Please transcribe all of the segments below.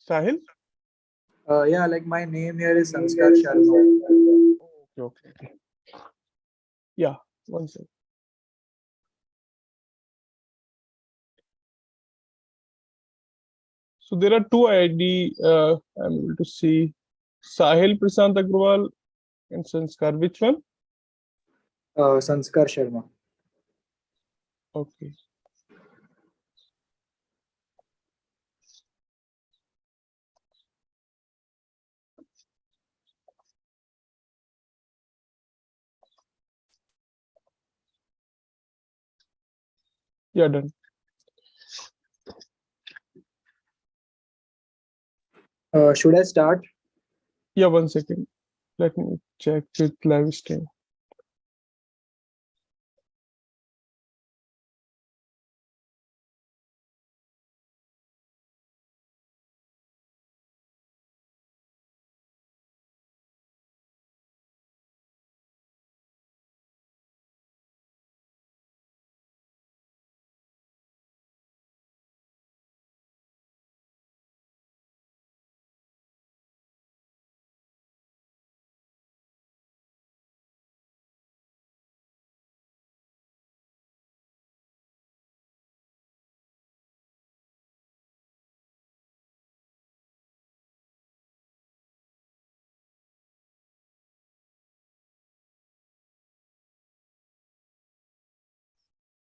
Sahil? Yeah, like my name here is Sanskar Sharma. Okay. Yeah, one second. So there are two ID. I'm able to see Sahil Prasant Agrawal and Sanskar. Which one? Sanskar Sharma. Okay. Yeah, done. Should I start? Yeah, one second. Let me check with live stream.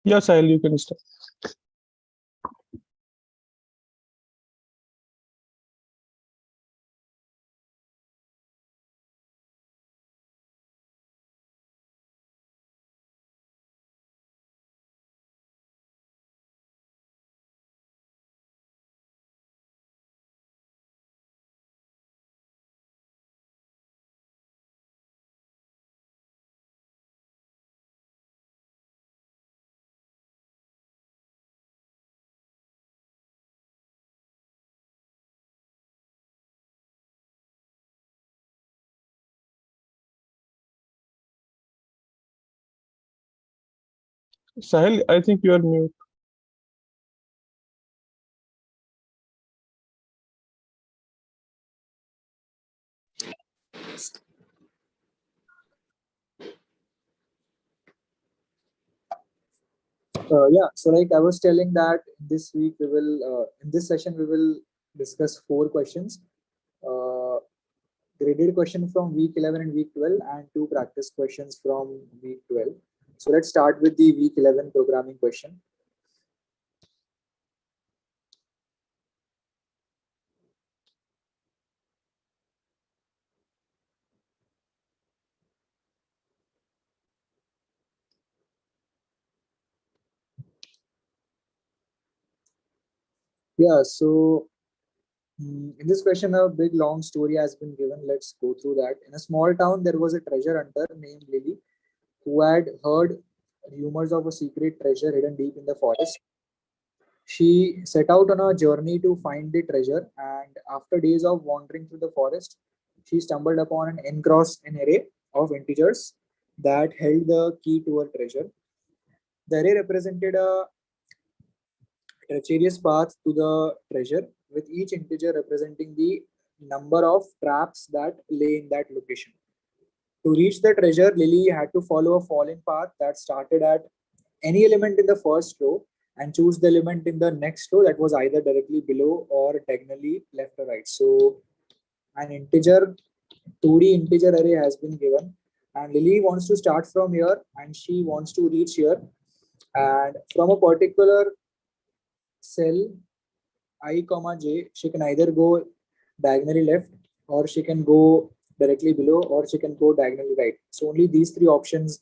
Yeah, Sahil, you can start. Sahil, I think you are mute. Yeah, so like I was telling that this week we will, in this session, we will discuss 4 questions. Uh, Graded question from week 11 and week 12, and 2 practice questions from week 12. So let's start with the week 11 programming question. Yeah, so in this question, a big long story has been given. Let's go through that. In a small town, there was a treasure hunter named Lily who had heard rumors of a secret treasure hidden deep in the forest. She set out on a journey to find the treasure, and after days of wandering through the forest, she stumbled upon an array of integers that held the key to her treasure. The array represented a treacherous path to the treasure, with each integer representing the number of traps that lay in that location. To reach the treasure, Lily had to follow a falling path that started at any element in the first row and choose the element in the next row that was either directly below or diagonally left or right. So an integer 2D integer array has been given, and Lily wants to start from here and she wants to reach here, and from a particular cell I comma j, she can either go diagonally left, or she can go directly below, or she can go diagonally right. So only these 3 options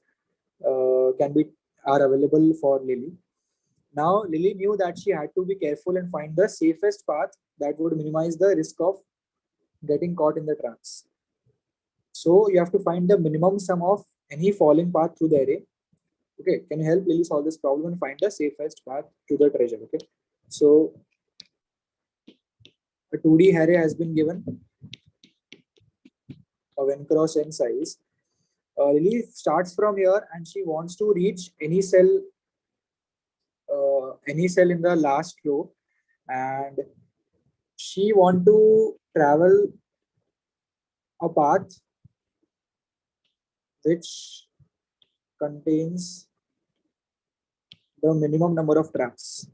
can be are available for Lily. Now Lily knew that she had to be careful and find the safest path that would minimize the risk of getting caught in the traps. So you have to find the minimum sum of any falling path through the array. Okay, can you help Lily solve this problem and find the safest path to the treasure? Okay, so a 2D array has been given of n cross n size. Lily starts from here and she wants to reach any cell in the last row, and she want to travel a path which contains the minimum number of traps.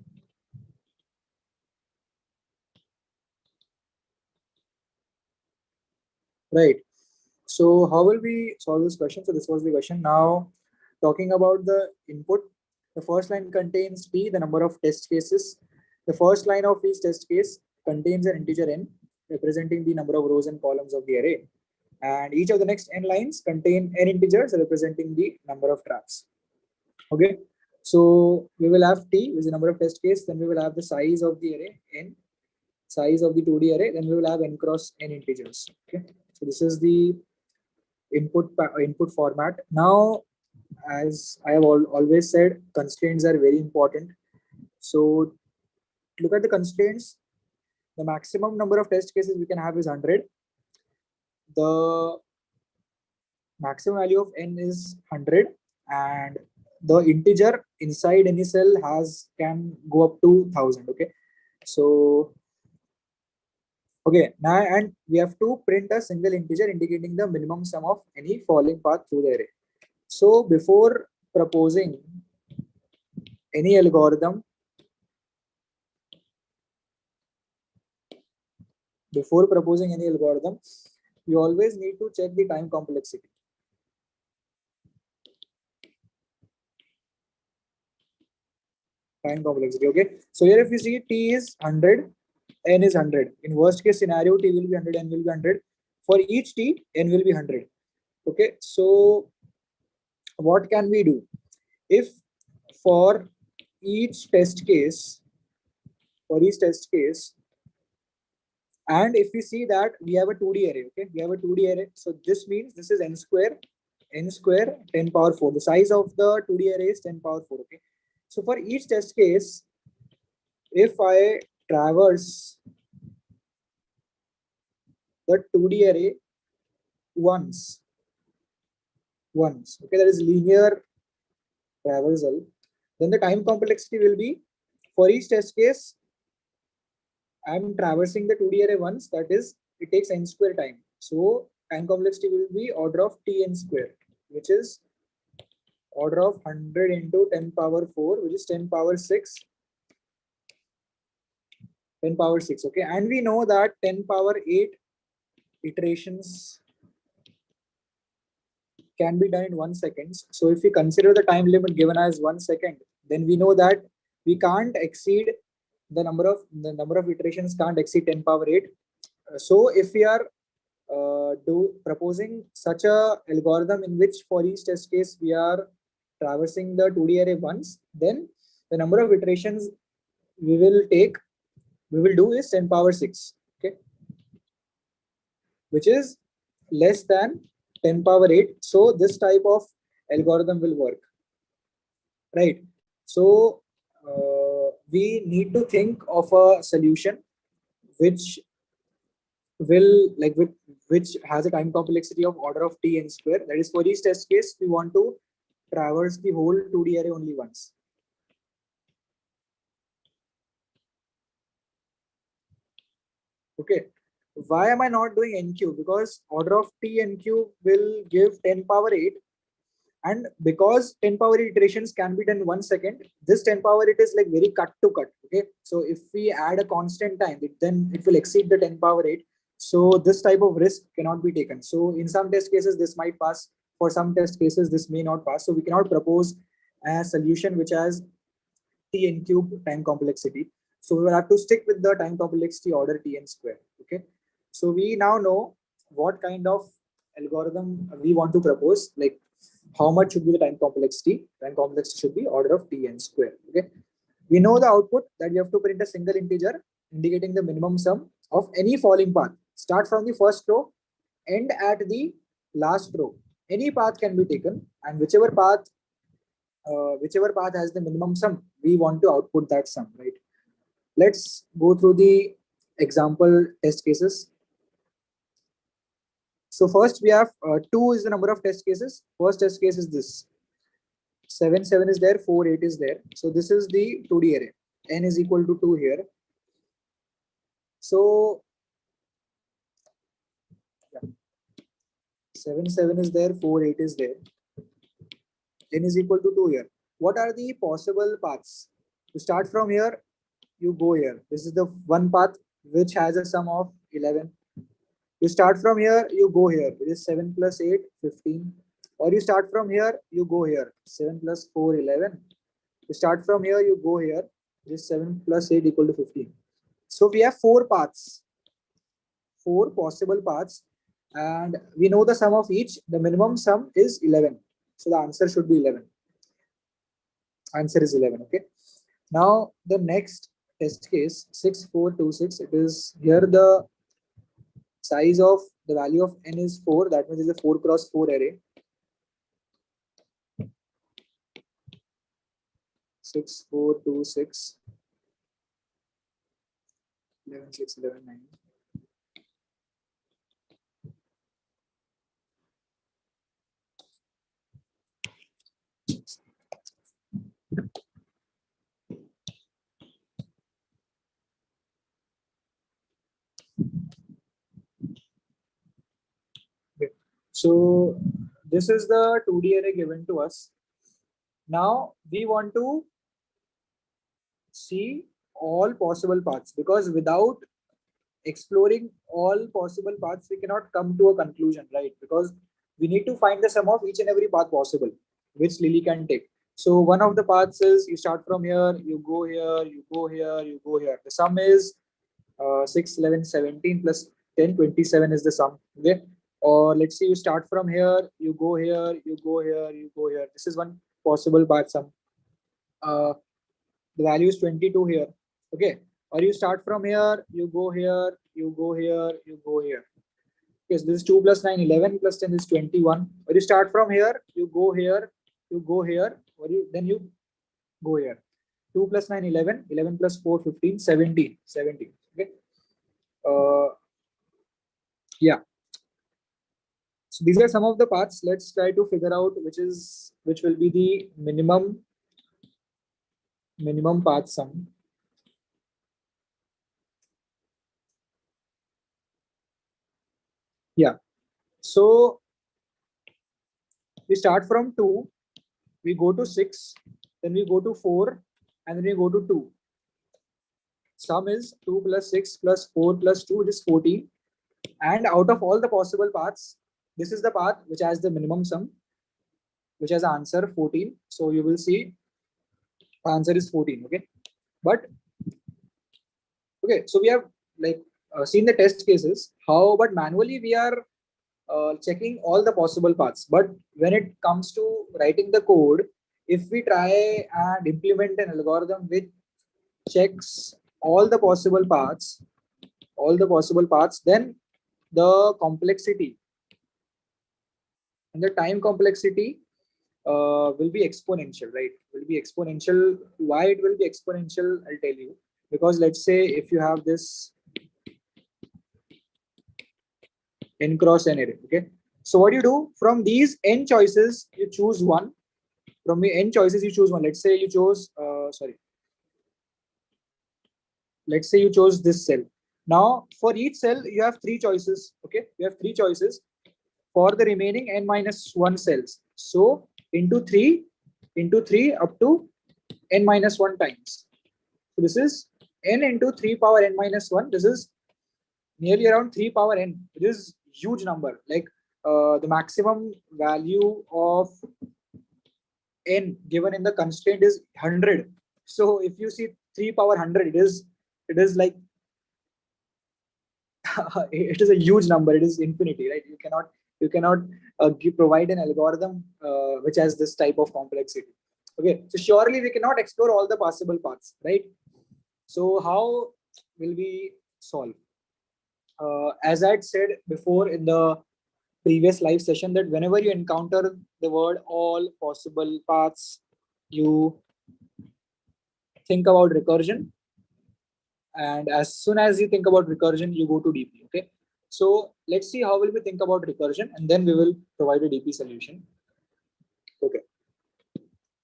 Right. So how will we solve this question? So this was the question. Now talking about the input, the first line contains t, the number of test cases. The first line of each test case contains an integer n representing the number of rows and columns of the array. And each of the next n lines contain n integers representing the number of traps. Okay. So we will have t, which is the number of test case. Then we will have the size of the array, n, size of the 2D array. Then we will have n cross n integers. Okay. So this is the input format. Now, as I have always said, constraints are very important. So look at the constraints. The maximum number of test cases we can have is 100. The maximum value of n is 100, and the integer inside any cell can go up to 1000. Okay, so okay, now and we have to print a single integer indicating the minimum sum of any falling path through the array. So before proposing any algorithm, you always need to check the time complexity. Okay. So here if you see t is 100, n is 100. In worst case scenario, t will be 100, n will be 100. For each t, n will be 100. Okay. So what can we do? If for each test case, and if we see that we have a 2D array, okay, we have a 2D array. So this means this is n square 10 power 4. The size of the 2D array is 10 power 4. Okay. So for each test case, if I traverse the 2D array once, okay, that is linear traversal, then the time complexity will be, for each test case, I'm traversing the 2D array once, that is, it takes n square time. So time complexity will be order of tn square, which is order of 100 into 10 power 4, which is 10 power 6. 10 power 6. Okay. And we know that 10 power 8 iterations can be done in 1 second. So if we consider the time limit given as 1 second, then we know that we can't exceed the number of iterations can't exceed 10 power 8. So if we are proposing such a algorithm in which for each test case we are traversing the 2D array once, then the number of iterations we will do is 10 power 6. Okay, which is less than 10 power 8. So this type of algorithm will work, right? So we need to think of a solution which has a time complexity of order of tn square. That is, for each test case, we want to traverse the whole 2D array only once. Okay. Why am I not doing n cube? Because order of t n cube will give 10 power 8. And because 10 power 8 iterations can be done in 1 second, this 10 power 8 is like very cut to cut. Okay. So if we add a constant time, then it will exceed the 10 power 8. So this type of risk cannot be taken. So in some test cases, this might pass. For some test cases, this may not pass. So we cannot propose a solution which has tn cube time complexity. So we will have to stick with the time complexity order tn square. Okay. So we now know what kind of algorithm we want to propose, like how much should be the time complexity. Time complexity should be order of tn square. Okay. We know the output that we have to print a single integer indicating the minimum sum of any falling path. Start from the first row, end at the last row. Any path can be taken, and whichever path has the minimum sum, we want to output that sum, right? Let's go through the example test cases. So first we have 2 is the number of test cases. First test case is this. 7 is there, 4 8 is there. So this is the 2D array. N is equal to 2 here. So yeah, 7, 7 is there, 4, 8 is there. N is equal to 2 here. What are the possible paths? To start from here, you go here. This is the one path which has a sum of 11. You start from here, you go here. It is 7 plus 8, 15. Or you start from here, you go here. 7 plus 4, 11. You start from here, you go here. It is 7 plus 8 equal to 15. So we have 4 paths, 4 possible paths. And we know the sum of each. The minimum sum is 11. So the answer should be 11. Answer is 11. Okay. Now the next test case 6426. It is here the size of the value of n is 4. That means it's a 4 cross 4 array. 6426 11 6 11 9. Okay. So this is the 2D array given to us. Now we want to see all possible paths, because without exploring all possible paths we cannot come to a conclusion, right? Because we need to find the sum of each and every path possible which Lily can take. So one of the paths is you start from here, you go here, you go here, you go here. The sum is 6 11 17 plus 10 27 is the sum. Okay. Or let's say you start from here, you go here, you go here, you go here. This is one possible path sum. The value is 22 here. Okay. Or you start from here, you go here, you go here, you go here. Okay, so this is 2 plus 9, 11 plus 10 is 21. Or you start from here, you go here, you go here, or then you go here. 2 plus 9, 11, 11 plus 4, 15, 17, 17. Okay. Yeah. So these are some of the paths. Let's try to figure out which will be the minimum path sum. Yeah. So we start from 2, we go to 6, then we go to 4, and then we go to 2. Sum is 2 plus 6 plus 4 plus 2, it is 14. And out of all the possible paths, this is the path which has the minimum sum, which has answer 14. So you will see answer is 14. Okay. But okay, so we have like seen the test cases, but manually we are checking all the possible paths. But when it comes to writing the code, if we try and implement an algorithm which checks all the possible paths, then the complexity and the time complexity will be exponential, right? Will be exponential. Why it will be exponential, I'll tell you. Because let's say if you have this n cross n array, okay? So what you do, from these n choices, you choose one. From the n choices, you choose one. Let's say you chose, let's say you chose this cell. Now, for each cell, you have 3 choices, okay? You have 3 choices for the remaining n minus 1 cells. So, into 3 up to n minus 1 times. So, this is n into 3 power n minus 1. This is nearly around 3 power n. It is huge number. Like the maximum value of n given in the constraint is 100. So if you see 3 power 100, it is like it is a huge number. It is infinity, right? You cannot provide an algorithm which has this type of complexity. Okay, so surely we cannot explore all the possible paths, right? So how will we solve? As I had said before in the previous live session, that whenever you encounter the word all possible paths, you think about recursion. And as soon as you think about recursion, you go to DP. Okay. So let's see how will we think about recursion, and then we will provide a DP solution. Okay.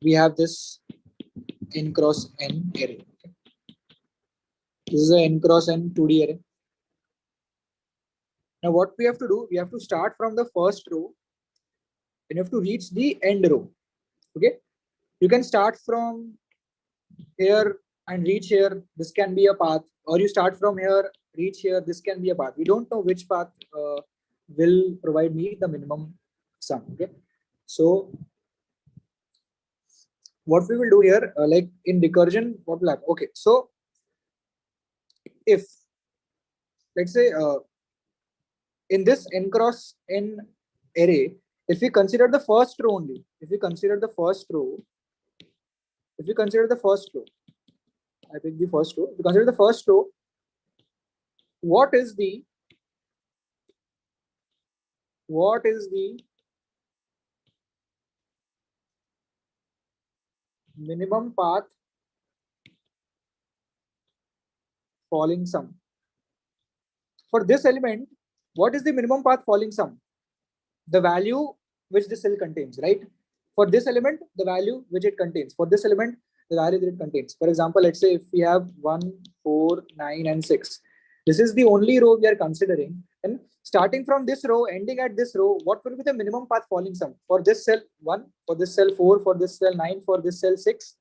We have this n cross n array. Okay. This is a n cross n 2D array. Now what we have to do, we have to start from the first row and you have to reach the end row. Okay, you can start from here and reach here, this can be a path, or you start from here, reach here, this can be a path. We don't know which path will provide me the minimum sum. Okay, so what we will do here, like in recursion, what will happen? Okay, so if let's say in this n cross n array, if we consider the first row only, if we consider the first row, I pick the first row. If we consider the first row, what is the minimum path falling sum? For this element, what is the minimum path falling sum? The value which this cell contains, right? For this element, the value which it contains. For this element, the value that it contains. For example, let's say if we have 1, 4, 9, and 6. This is the only row we are considering. And starting from this row, ending at this row, what will be the minimum path falling sum? For this cell 1, for this cell 4, for this cell 9, for this cell 6.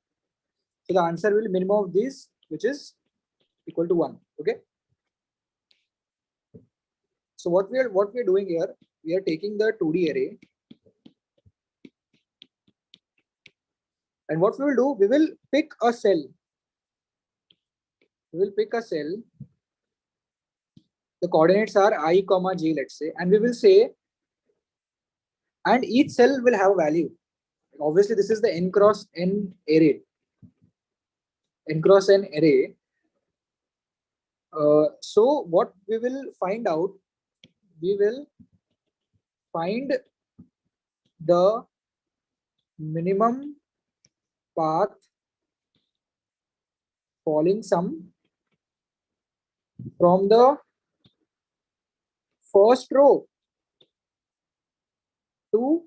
So the answer will be minimum of these, which is equal to 1. Okay. So what we are doing here, we are taking the 2D array. And what we will do, we will pick a cell. The coordinates are I, comma j, let's say, and we will say, and each cell will have a value. Obviously, this is the n cross n array. So what we will find out, we will find the minimum path falling sum from the first row to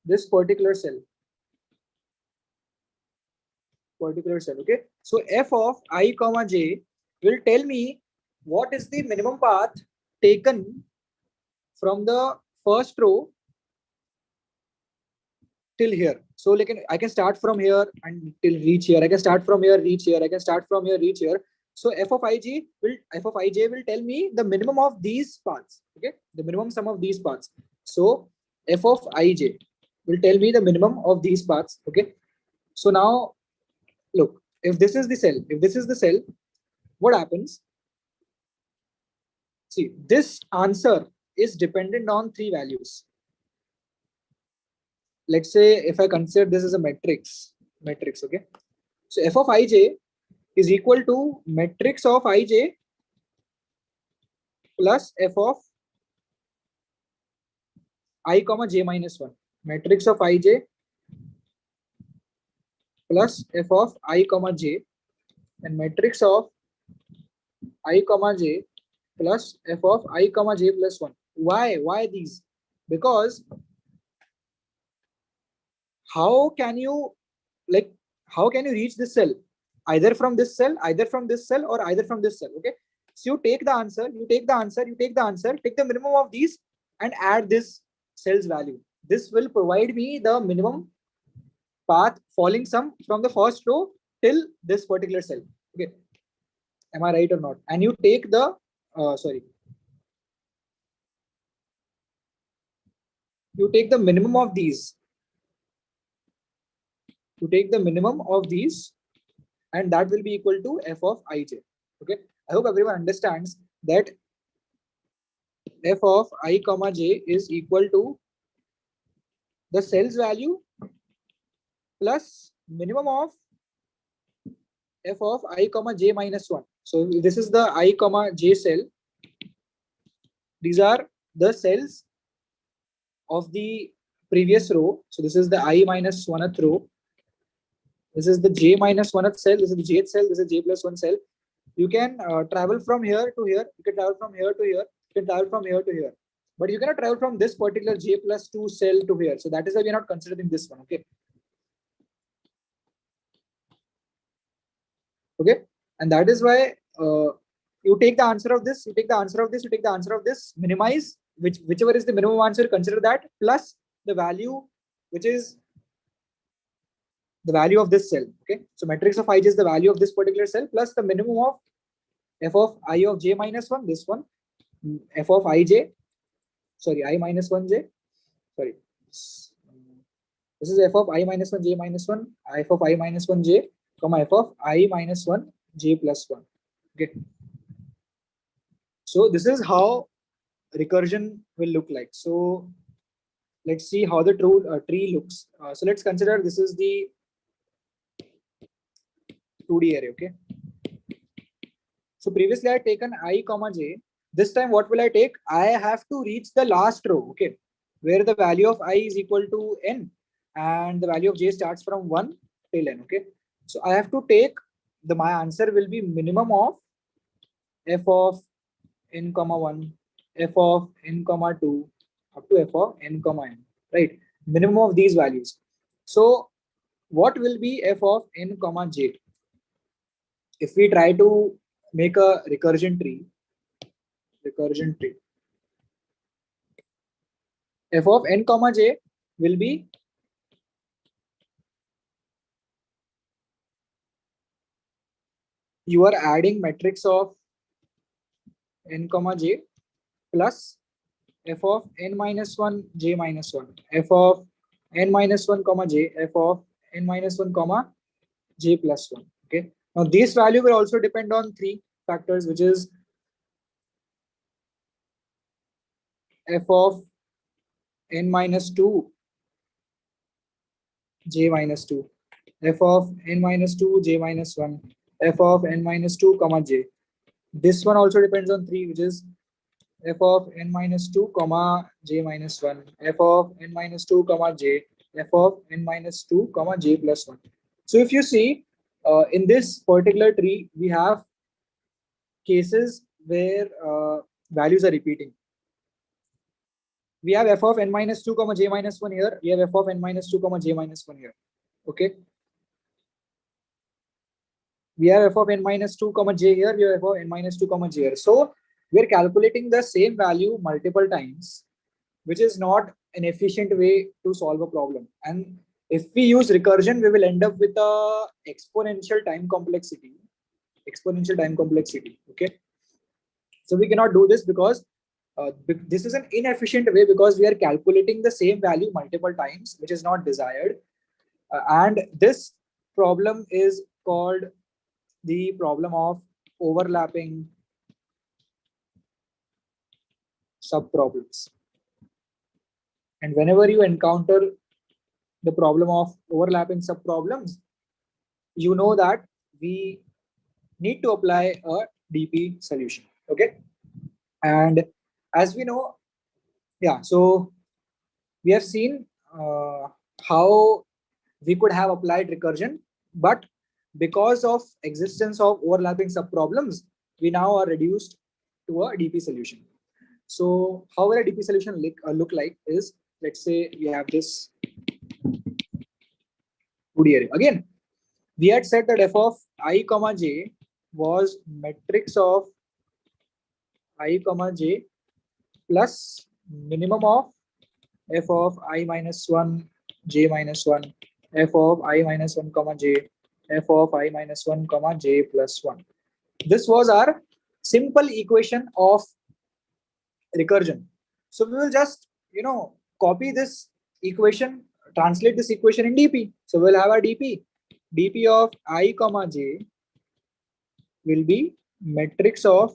this particular cell. Okay, so f of I, comma j will tell me what is the minimum path taken from the first row till here. So like I can start from here until reach here. I can start from here, reach here. I can start from here, reach here. So f of ij will tell me the minimum of these paths. Okay, the minimum sum of these paths. So f of ij will tell me the minimum of these paths. Okay, so now look, if this is the cell, what happens? See, this answer is dependent on 3 values. Let's say if I consider this as a matrix, okay. So f of ij is equal to matrix of ij plus f of I, comma j minus 1. Matrix of ij plus f of I, comma j, and matrix of I, comma j plus f of I, comma j plus 1. Why these? Because how can you reach this cell? Either from this cell, or either from this cell. Okay, so you take the answer, take the minimum of these and add this cell's value. This will provide me the minimum path falling sum from the first row till this particular cell. Okay, am I right or not? And you take the you take the minimum of these. And that will be equal to f of ij. Okay, I hope everyone understands that f of I, comma j is equal to the cell's value plus minimum of f of I, comma j minus 1. So this is the I, comma j cell. These are the cells of the previous row. So this is the I minus 1th row. This is the j minus 1th cell. This is the jth cell. This is j plus 1 cell. You can travel from here to here. You can travel from here to here. You can travel from here to here. But you cannot travel from this particular j plus 2 cell to here. So that is why we are not considering this one. Okay. Okay. And that is why you take the answer of this, you take the answer of this, you take the answer of this, minimize whichever is the minimum answer, consider that, plus the value which is the value of this cell. Okay, so matrix of ij is the value of this particular cell plus the minimum of f of I of j minus 1, this one, f of ij, sorry, I minus 1j, sorry, this is f of I minus 1 j minus 1, f of I minus 1 j, comma f of I minus 1 j plus 1. Okay, so this is how recursion will look like. So let's see how the tree looks. So let's consider this is the 2D array. Okay, so previously I had taken I comma j. This time what will I take? I have to reach the last row, okay, where the value of I is equal to n and the value of j starts from 1 till n. Okay, so I have to take my answer will be minimum of f of n comma 1, f of n comma 2 up to f of n comma n, right? Minimum of these values. So what will be f of n comma j? If we try to make a recursion tree, f of n comma j will be you are adding matrix of n comma j plus f of n minus 1 j minus 1, f of n minus 1 comma j, f of n minus 1 comma j plus 1. Okay, now this value will also depend on three factors, which is f of n minus 2 j minus 2, f of n minus 2 j minus 1, f of n minus 2 comma j. This one also depends on three, which is f of n minus 2 comma j minus 1, f of n minus 2 comma j, f of n minus 2 comma j plus 1. So if you see in this particular tree, we have cases where values are repeating. We have f of n minus 2 comma j minus 1 here. We have f of n minus 2 comma j minus 1 here. Okay. We have f of n minus 2 comma j here. We have f of n minus 2 comma j here. So we are calculating the same value multiple times, which is not an efficient way to solve a problem. And if we use recursion, we will end up with a exponential time complexity. Okay. So we cannot do this because this is an inefficient way, because we are calculating the same value multiple times, which is not desired. And this problem is called the problem of overlapping subproblems. And whenever you encounter the problem of overlapping subproblems, you know that we need to apply a DP solution. Okay. And as we know, yeah, so we have seen how we could have applied recursion, but because of existence of overlapping subproblems, we now are reduced to a DP solution. So how will a DP solution look like is, let's say we have this 2D array. Again, we had said that f of I comma j was matrix of I comma j plus minimum of f of I minus 1 j minus 1, f of I minus 1 comma j, f of I minus 1 comma j plus 1. This was our simple equation of recursion. So we will just, copy this equation, translate this equation in DP. So we'll have a DP of I comma j will be matrix of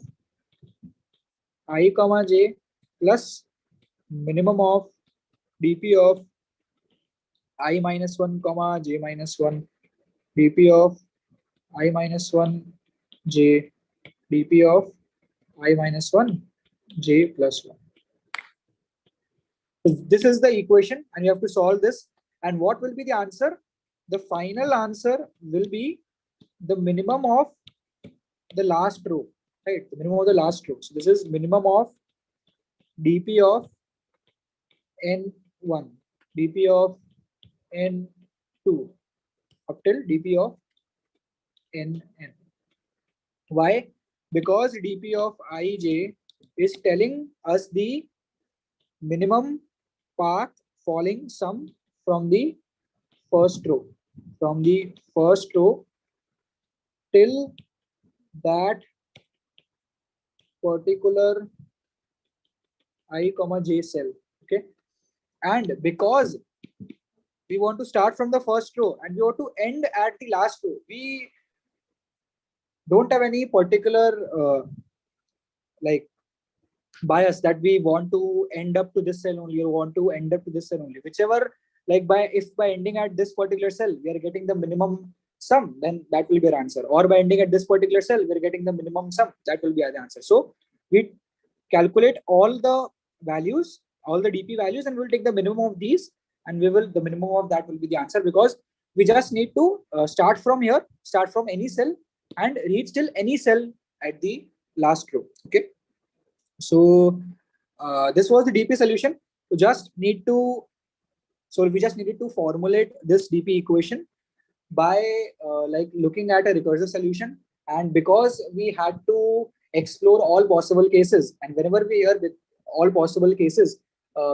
I comma j plus minimum of DP of I minus 1 comma j minus 1, DP of I minus 1 j, DP of I minus 1 j plus 1. So this is the equation, and you have to solve this. And what will be the answer? The final answer will be the minimum of the last row, right? The minimum of the last row. So this is minimum of DP of n1, DP of n2 up till DP of nn. Why? because dp of ij is telling us the minimum path following sum from the first row, till that particular I comma j cell. Okay, and because we want to start from the first row and we want to end at the last row, we don't have any particular like bias that we want to end up to this cell only or want to end up to this cell only. Whichever, like if by ending at this particular cell we are getting the minimum sum, then that will be our answer. Or by ending at this particular cell we are getting the minimum sum, that will be our answer. So we calculate all the values, all the dp values, and we'll take the minimum of these, and the minimum of that will be the answer, because we just need to start from here, start from any cell and reach till any cell at the last row. Okay, so this was the dp solution. We just needed to formulate this dp equation by like looking at a recursive solution. And because we had to explore all possible cases, and whenever we hear with all possible cases,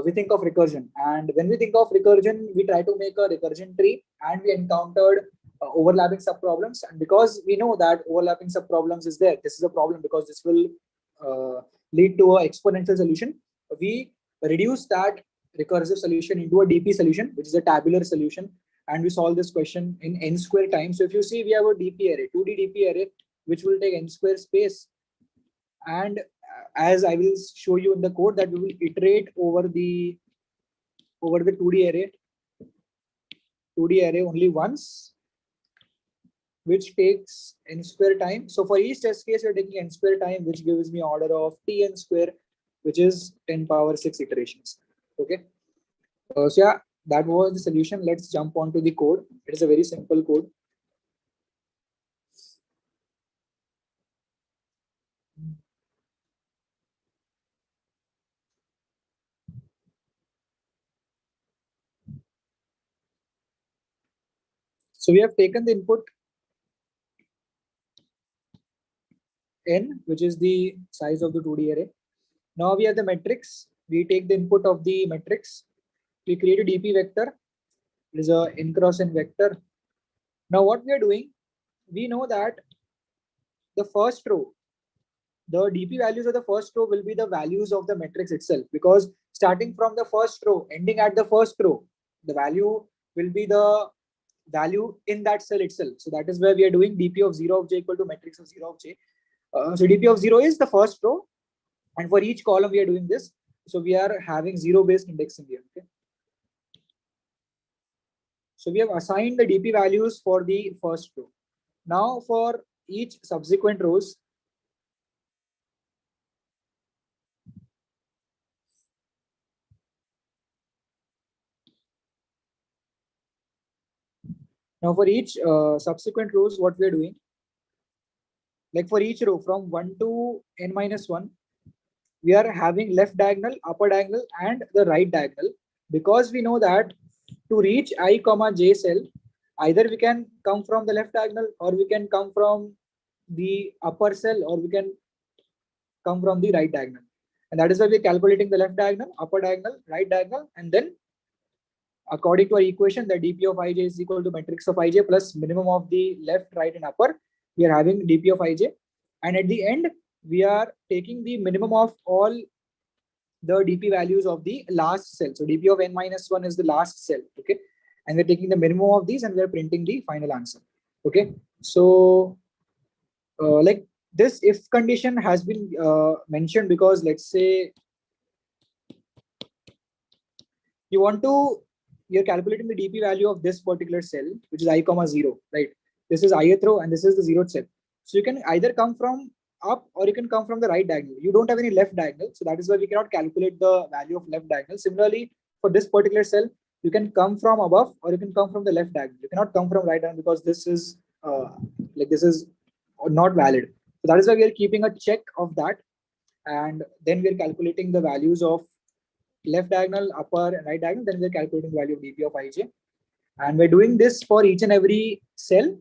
we think of recursion. And when we think of recursion, we try to make a recursion tree, and we encountered overlapping subproblems. And because we know that overlapping subproblems is there, this is a problem because this will lead to an exponential solution. We reduce that recursive solution into a dp solution, which is a tabular solution, and we solve this question in n square time. So if you see, we have a dp array, 2D dp array, which will take n square space. And as I will show you in the code, that we will iterate over the 2D array only once, which takes n square time. So for each test case, we're taking n square time, which gives me order of tn square, which is 10 power 6 iterations. Okay. So yeah, that was the solution. Let's jump onto the code. It is a very simple code. So we have taken the input n, which is the size of the 2D array. Now we have the matrix. We take the input of the matrix. We create a dp vector. It is a n cross n vector. Now what we are doing, we know that the first row, the dp values of the first row will be the values of the matrix itself, because starting from the first row, ending at the first row, the value will be the value in that cell itself. So that is where we are doing dp of 0 of j equal to matrix of 0 of j. So dp of 0 is the first row, and for each column we are doing this. So we are having 0 based indexing here. Okay. So we have assigned the dp values for the first row. Now for each subsequent rows, subsequent rows, what we are doing, like for each row from 1 to n minus 1, we are having left diagonal, upper diagonal, and the right diagonal, because we know that to reach I comma j cell, either we can come from the left diagonal, or we can come from the upper cell, or we can come from the right diagonal. And that is why we're calculating the left diagonal, upper diagonal, right diagonal, and then according to our equation, the dp of ij is equal to matrix of ij plus minimum of the left, right, and upper. We are having dp of ij, and at the end we are taking the minimum of all the dp values of the last cell. So dp of n minus 1 is the last cell. Okay, and we're taking the minimum of these, and we're printing the final answer. Okay, so like this if condition has been mentioned, because let's say you're calculating the dp value of this particular cell, which is I comma 0, right? This is ith row and this is the 0th cell. So you can either come from up or you can come from the right diagonal. You don't have any left diagonal, so that is why we cannot calculate the value of left diagonal. Similarly, for this particular cell, you can come from above or you can come from the left diagonal. You cannot come from right diagonal, because this is not valid. So that is why we are keeping a check of that, and then we are calculating the values of left diagonal, upper, and right diagonal. Then we're calculating the value of dp of ij, and we're doing this for each and every cell.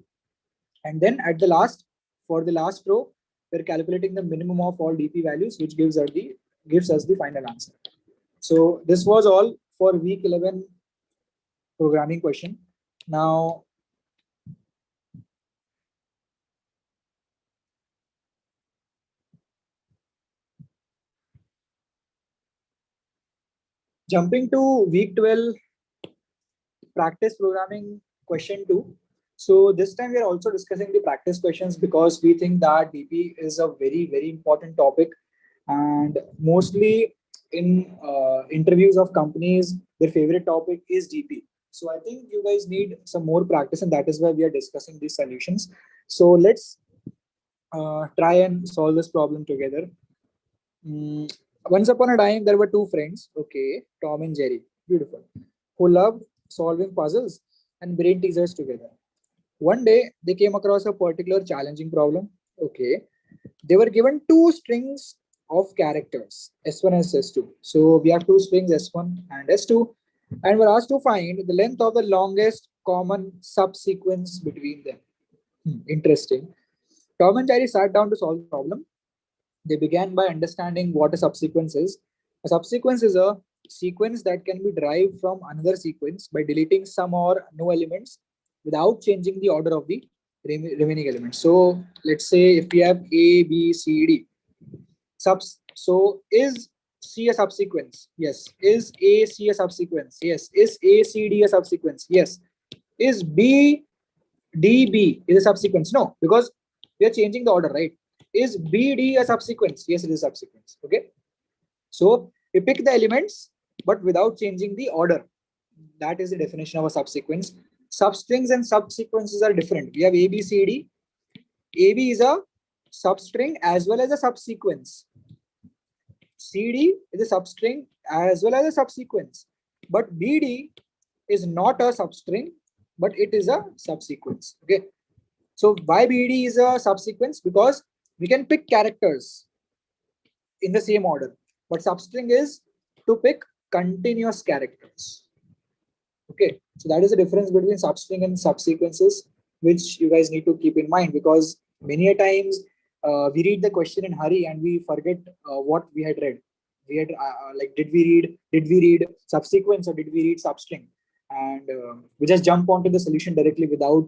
And then at the last, for the last row, we're calculating the minimum of all DP values, which gives us the final answer. So this was all for week 11 programming question. Now, jumping to week 12 practice programming question 2. So this time we are also discussing the practice questions because we think that DP is a very, very important topic, and mostly in interviews of companies, their favorite topic is DP. So I think you guys need some more practice, and that is why we are discussing these solutions. So let's try and solve this problem together. Once upon a time, there were two friends, okay, Tom and Jerry, beautiful, who loved solving puzzles and brain teasers together. One day, they came across a particular challenging problem. Okay, they were given two strings of characters, S1 and S2. So we have two strings, S1 and S2, and we're asked to find the length of the longest common subsequence between them. Interesting. Tom and Jerry sat down to solve the problem. They began by understanding what a subsequence is. A subsequence is a sequence that can be derived from another sequence by deleting some or no elements without changing the order of the remaining elements. So let's say if we have A, B, C, D. So is C a subsequence? Yes. Is A, C a subsequence? Yes. Is A, C, D a subsequence? Yes. Is B, D, B is a subsequence? No, because we are changing the order, right? Is BD a subsequence? Yes, it is a subsequence. Okay. So we pick the elements, but without changing the order. That is the definition of a subsequence. Substrings and subsequences are different. We have A, B, C, D. AB is a substring as well as a subsequence. CD is a substring as well as a subsequence. But BD is not a substring, but it is a subsequence. Okay. So why BD is a subsequence? Because we can pick characters in the same order, but substring is to pick continuous characters. Okay, so that is the difference between substring and subsequences, which you guys need to keep in mind, because many a times we read the question in hurry and we forget what we had read. We had like, did we read subsequence or did we read substring? And we just jump onto the solution directly without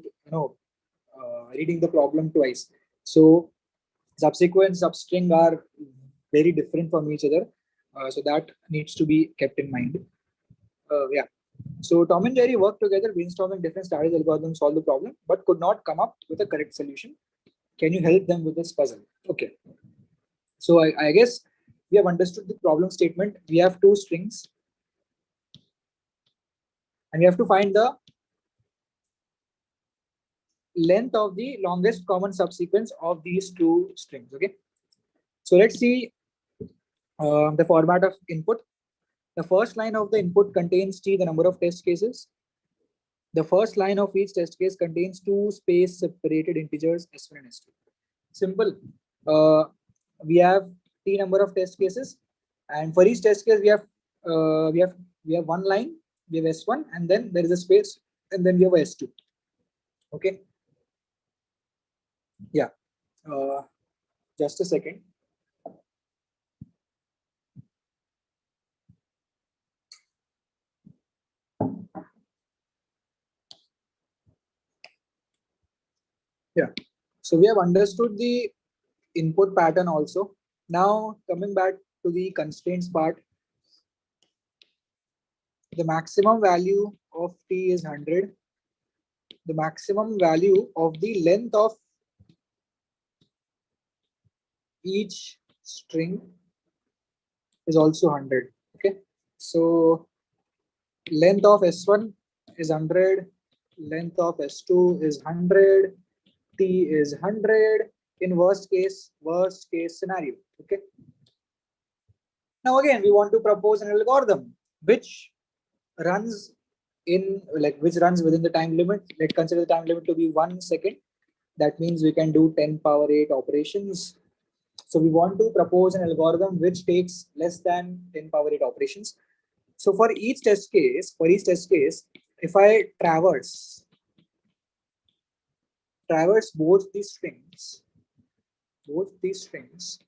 reading the problem twice. So subsequence, substring are very different from each other. So that needs to be kept in mind. Yeah. So Tom and Jerry worked together, brainstorming different strategy algorithms to solve the problem, but could not come up with a correct solution. Can you help them with this puzzle? Okay. So I guess we have understood the problem statement. We have two strings, and we have to find the length of the longest common subsequence of these two strings. Okay. So let's see the format of input. The first line of the input contains T, the number of test cases. The first line of each test case contains two space separated integers S1 and S2. Simple. We have T number of test cases, and for each test case we have one line, we have S1, and then there is a space, and then we have S2. Okay. Yeah. Just a second. Yeah. So we have understood the input pattern also. Now coming back to the constraints part, the maximum value of T is 100. The maximum value of the length of each string is also 100. Okay. So length of S1 is 100. Length of S2 is 100. T is 100 in worst case scenario. Okay. Now again, we want to propose an algorithm which runs within the time limit. Let's consider the time limit to be 1 second. That means we can do 10 power 8 operations. So we want to propose an algorithm which takes less than 10 power 8 operations. So for each test case, if I traverse both these strings, both these strings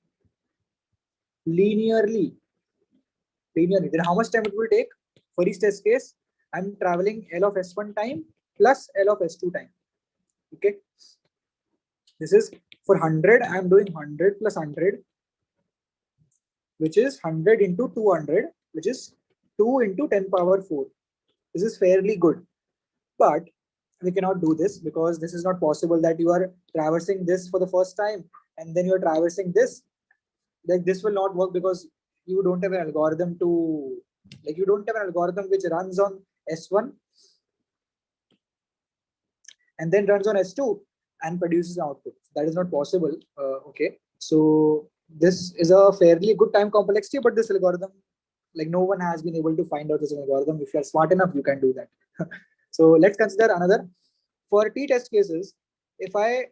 linearly, then how much time it will take? For each test case, I'm traveling L of S1 time plus L of S2 time. Okay, this is for 100, I'm doing 100 plus 100, which is 100 into 200, which is 2 into 10 power 4. This is fairly good, but we cannot do this because this is not possible that you are traversing this for the first time and then you are traversing this. Like, this will not work because you don't have an algorithm to, like, you don't have an algorithm which runs on S1 and then runs on S2 and produces an output. That is not possible. Okay, so this is a fairly good time complexity, but this algorithm, like, no one has been able to find out this algorithm. If you are smart enough, you can do that. So let's consider another. For T test cases, if I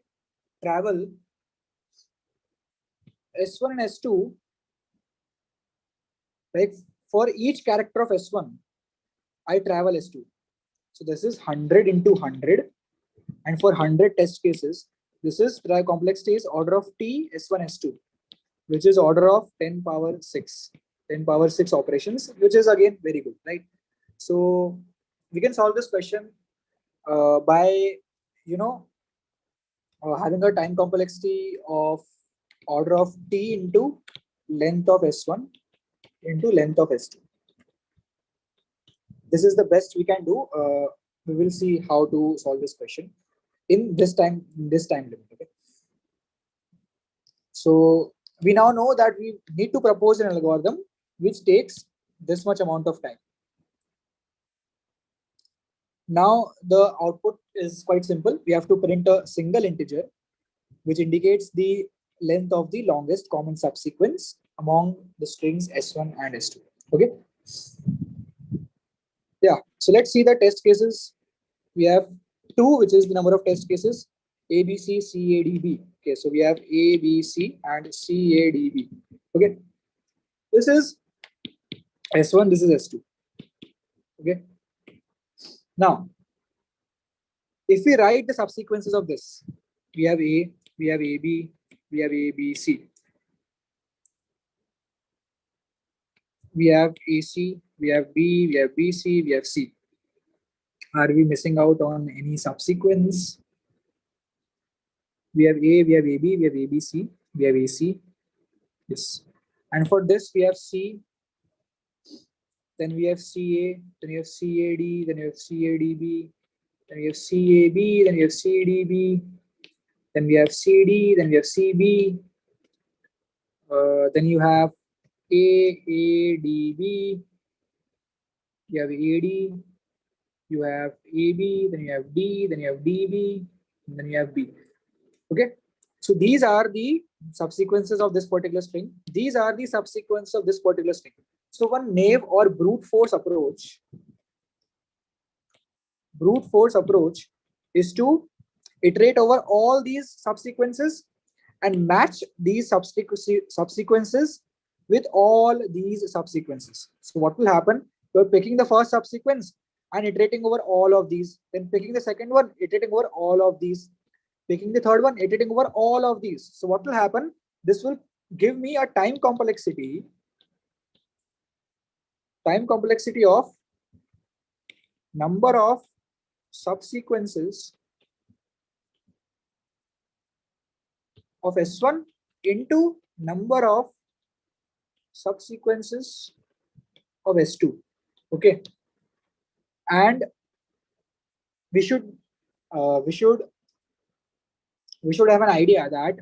travel S1 and S2, like, for each character of S1, I travel S2. So this is 100 into 100. And for 100 test cases, this is the complexity is order of T S1 S2, which is order of 10 power 6. 10 power 6 operations, which is again very good, right? So we can solve this question by, having a time complexity of order of T into length of S1 into length of S2. This is the best we can do. We will see how to solve this question in this time limit. Okay. So we now know that we need to propose an algorithm which takes this much amount of time. Now the output is quite simple. We have to print a single integer which indicates the length of the longest common subsequence among the strings S1 and S2. Okay. Yeah. So let's see the test cases. We have 2, which is the number of test cases. A, B, C, C, A, D, B. Okay. So we have A, B, C, and C, A, D, B. Okay. This is S1. This is S2. Okay. Now, if we write the subsequences of this, we have A, we have AB, we have A, B, C. We have AC, we have B, we have BC, we have C. Are we missing out on any subsequence? We have A, we have AB, we have ABC, we have AC. Yes. And for this, we have C, then we have CA, then we have CAD, then we have CADB, then we have CAB, then we have CDB, then we have CD, then we have CB, then you have AADB, you have AD, you have AB, then you have D, then you have DB, and then you have B. Okay, so these are the subsequences of this particular string. These are the subsequences of this particular string. So one naive or brute force approach is to iterate over all these subsequences and match these subsequences with all these subsequences. So what will happen? You're picking the first subsequence and iterating over all of these, then picking the second one, iterating over all of these, picking the third one, iterating over all of these. So what will happen? This will give me a time complexity of number of subsequences of S1 into number of subsequences of S2. Okay, and we should have an idea that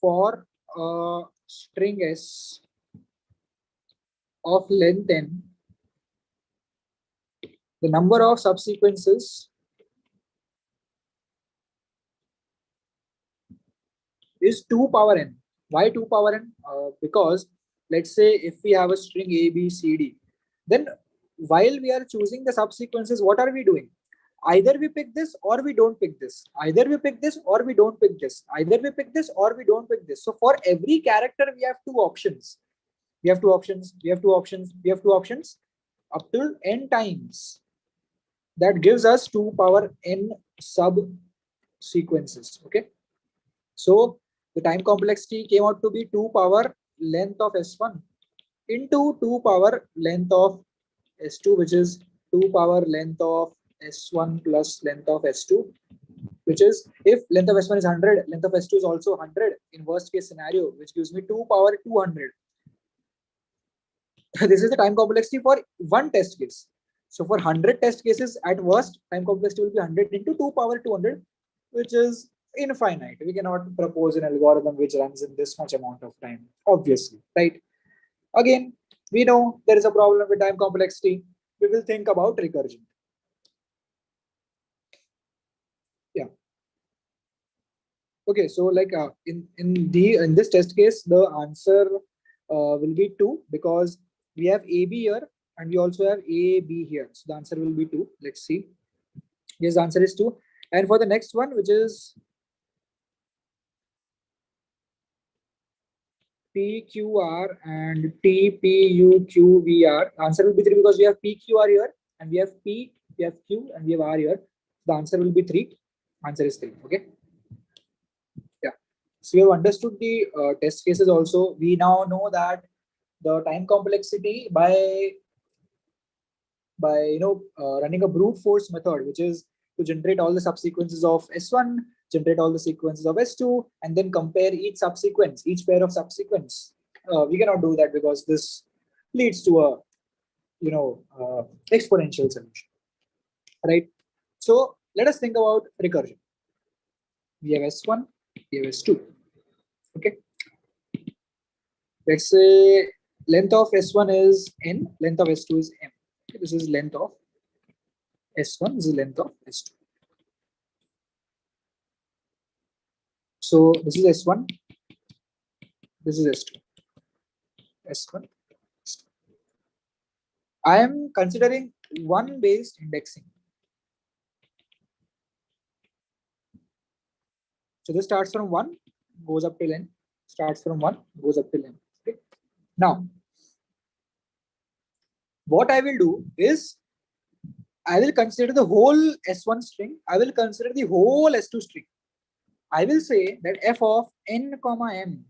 for a string S of length n, the number of subsequences is 2 power n. Why 2 power n? Because let's say if we have a string A, B, C, D, then while we are choosing the subsequences, what are we doing? Either we pick this or we don't pick this. Either we pick this or we don't pick this. Either we pick this or we don't pick this. So for every character, we have 2 options. We have 2 options. We have 2 options. We have 2 options up to n times. That gives us 2 power n sub sequences. Okay. So the time complexity came out to be 2 power length of S1 into 2 power length of S2, which is 2 power length of S1 plus length of S2, which is, if length of S1 is 100, length of S2 is also 100 in worst case scenario, which gives me 2 power 200. This is the time complexity for one test case. So for 100 test cases, at worst, time complexity will be 100 into 2 power 200, which is infinite. We cannot propose an algorithm which runs in this much amount of time, obviously, right? Again, we know there is a problem with time complexity. We will think about recursion. Yeah. Okay, so like in this test case, the answer will be 2 because we have AB here and we also have AB here. So the answer will be 2. Let's see. Yes, the answer is 2. And for the next one, which is PQR and TPUQVR, answer will be 3 because we have PQR here and we have P, we have Q and we have R here. The answer will be 3. Answer is 3. Okay. Yeah. So you have understood the test cases also. We now know that the time complexity by running a brute force method, which is to generate all the subsequences of S1, generate all the sequences of S2, and then compare each subsequence, each pair of subsequence. We cannot do that because this leads to a exponential solution, right? So let us think about recursion. We have S1, we have S2. Okay. Let's say length of S1 is N, length of S2 is M. Okay, this is length of S1, this is length of S2. So this is S1, this is S2. S1, S2. I am considering one based indexing. So this starts from 1, goes up till N, starts from 1, goes up till N. Okay. Now, what I will do is I will consider the whole S1 string, I will consider the whole S2 string. I will say that f of n comma m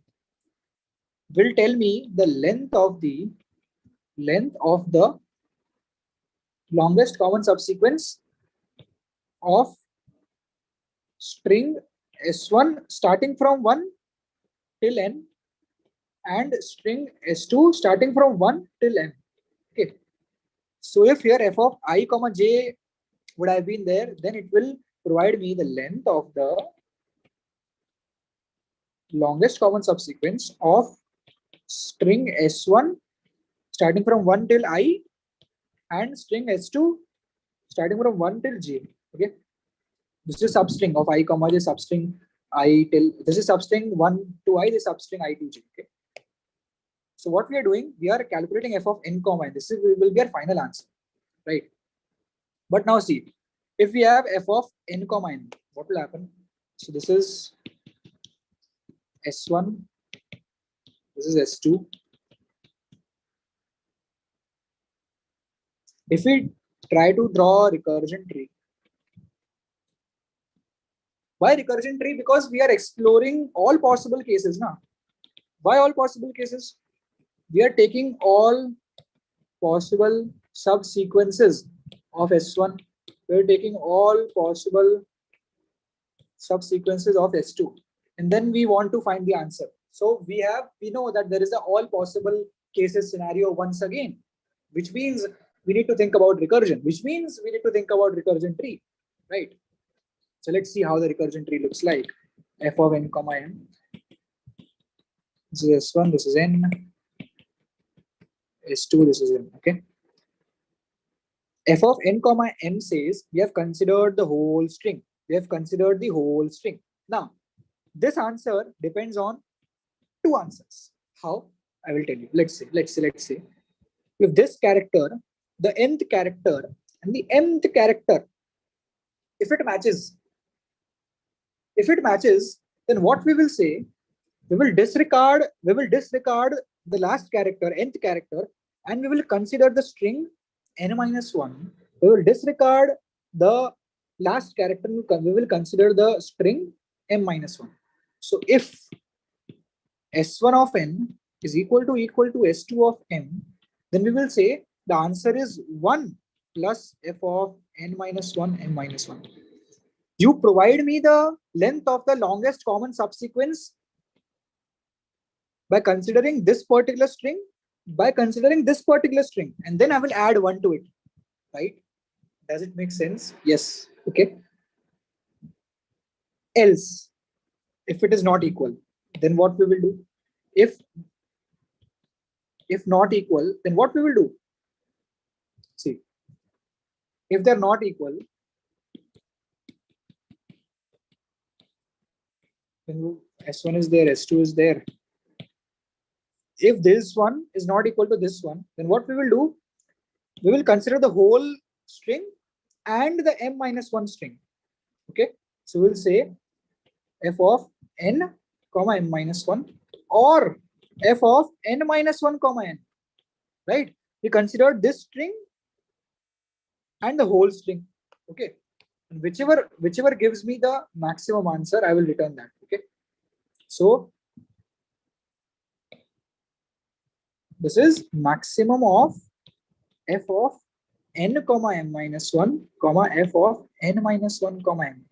will tell me the length of the longest common subsequence of string S1 starting from 1 till n and string S2 starting from 1 till n. Okay. So if here f of I comma j would have been there, then it will provide me the length of the longest common subsequence of string S1 starting from 1 till I and string S2 starting from 1 till j. Okay. This is substring of I comma j, substring I till, this is substring 1 to I, this is substring I to j. Okay. So what we are doing, we are calculating f of n comma n. This will be our final answer, right? But now see, if we have f of n comma n, what will happen? So this is S1, this is S2. If we try to draw a recursion tree, why recursion tree? Because we are exploring all possible cases now. Why all possible cases? We are taking all possible subsequences of S1. We are taking all possible subsequences of S2, and then we want to find the answer. So we know that there is a all possible cases scenario once again, which means we need to think about recursion, which means we need to think about recursion tree, right? So let's see how the recursion tree looks like. F of n comma n. This is S1, this is n. S2, this is n. Okay. F of n comma m says we have considered the whole string. We have considered the whole string. Now, this answer depends on two answers. How? I will tell you. Let's say, if this character, the nth character and the mth character, if it matches, then what we will say, we will disregard the last character, nth character, and we will consider the string n-1. We will disregard the last character, we will consider the string m-1. So if S1 of n is equal to S2 of m, then we will say the answer is 1 plus f of n minus 1 m minus 1. You provide me the length of the longest common subsequence by considering this particular string, and then I will add 1 to it, right? Does it make sense? Yes. Okay. Else, if it is not equal, then what we will do? If not equal, then what we will do? See, if they're not equal, then S1 is there, S2 is there. If this one is not equal to this one, then what we will do? We will consider the whole string and the m minus 1 string. Okay. So we'll say f of n comma m minus 1 or f of n minus 1 comma n. Right? We considered this string and the whole string. Okay. And whichever gives me the maximum answer, I will return that. Okay. So this is maximum of f of n comma m minus 1 comma f of n minus 1 comma m.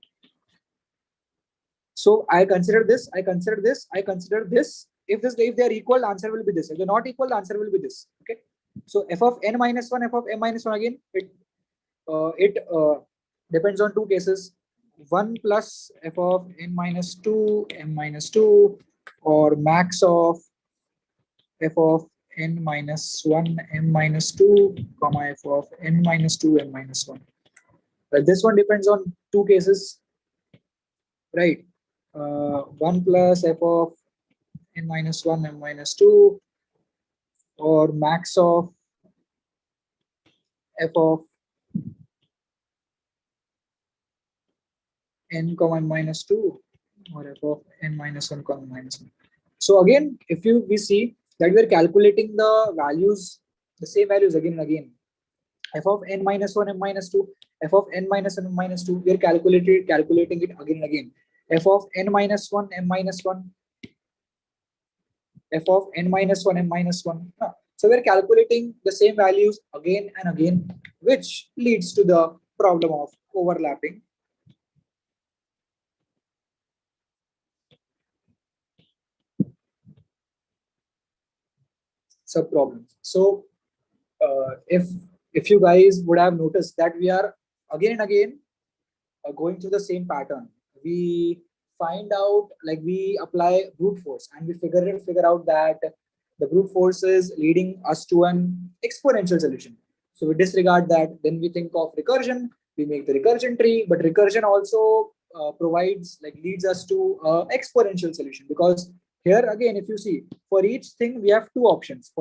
So I consider this, I consider this, I consider this. If they are equal, the answer will be this. If they're not equal, the answer will be this. Okay. So f of n minus 1, f of m minus 1, again, it depends on two cases. 1 plus f of n minus 2, m minus 2, or max of f of n minus 1, m minus 2, comma f of n minus 2, m minus 1. Well, this one depends on two cases, right? 1 plus f of n minus 1, m minus 2, or max of f of n comma n minus 2, or f of n minus 1 comma minus 1. So again, if we see that we are calculating the values, the same values again and again. F of n minus 1, m minus 2, f of n minus 1, m minus 2, we are calculating it again and again. F of n minus 1, m minus 1, f of n minus 1, m minus 1. So we're calculating the same values again and again, which leads to the problem of overlapping. Subproblems. So if you guys would have noticed that we are again and again going through the same pattern. We find out, like, we apply brute force and we figure out that the brute force is leading us to an exponential solution. So we disregard that. Then we think of recursion. We make the recursion tree, but recursion also leads us to exponential solution, because here again, if you see, for each thing we have two options.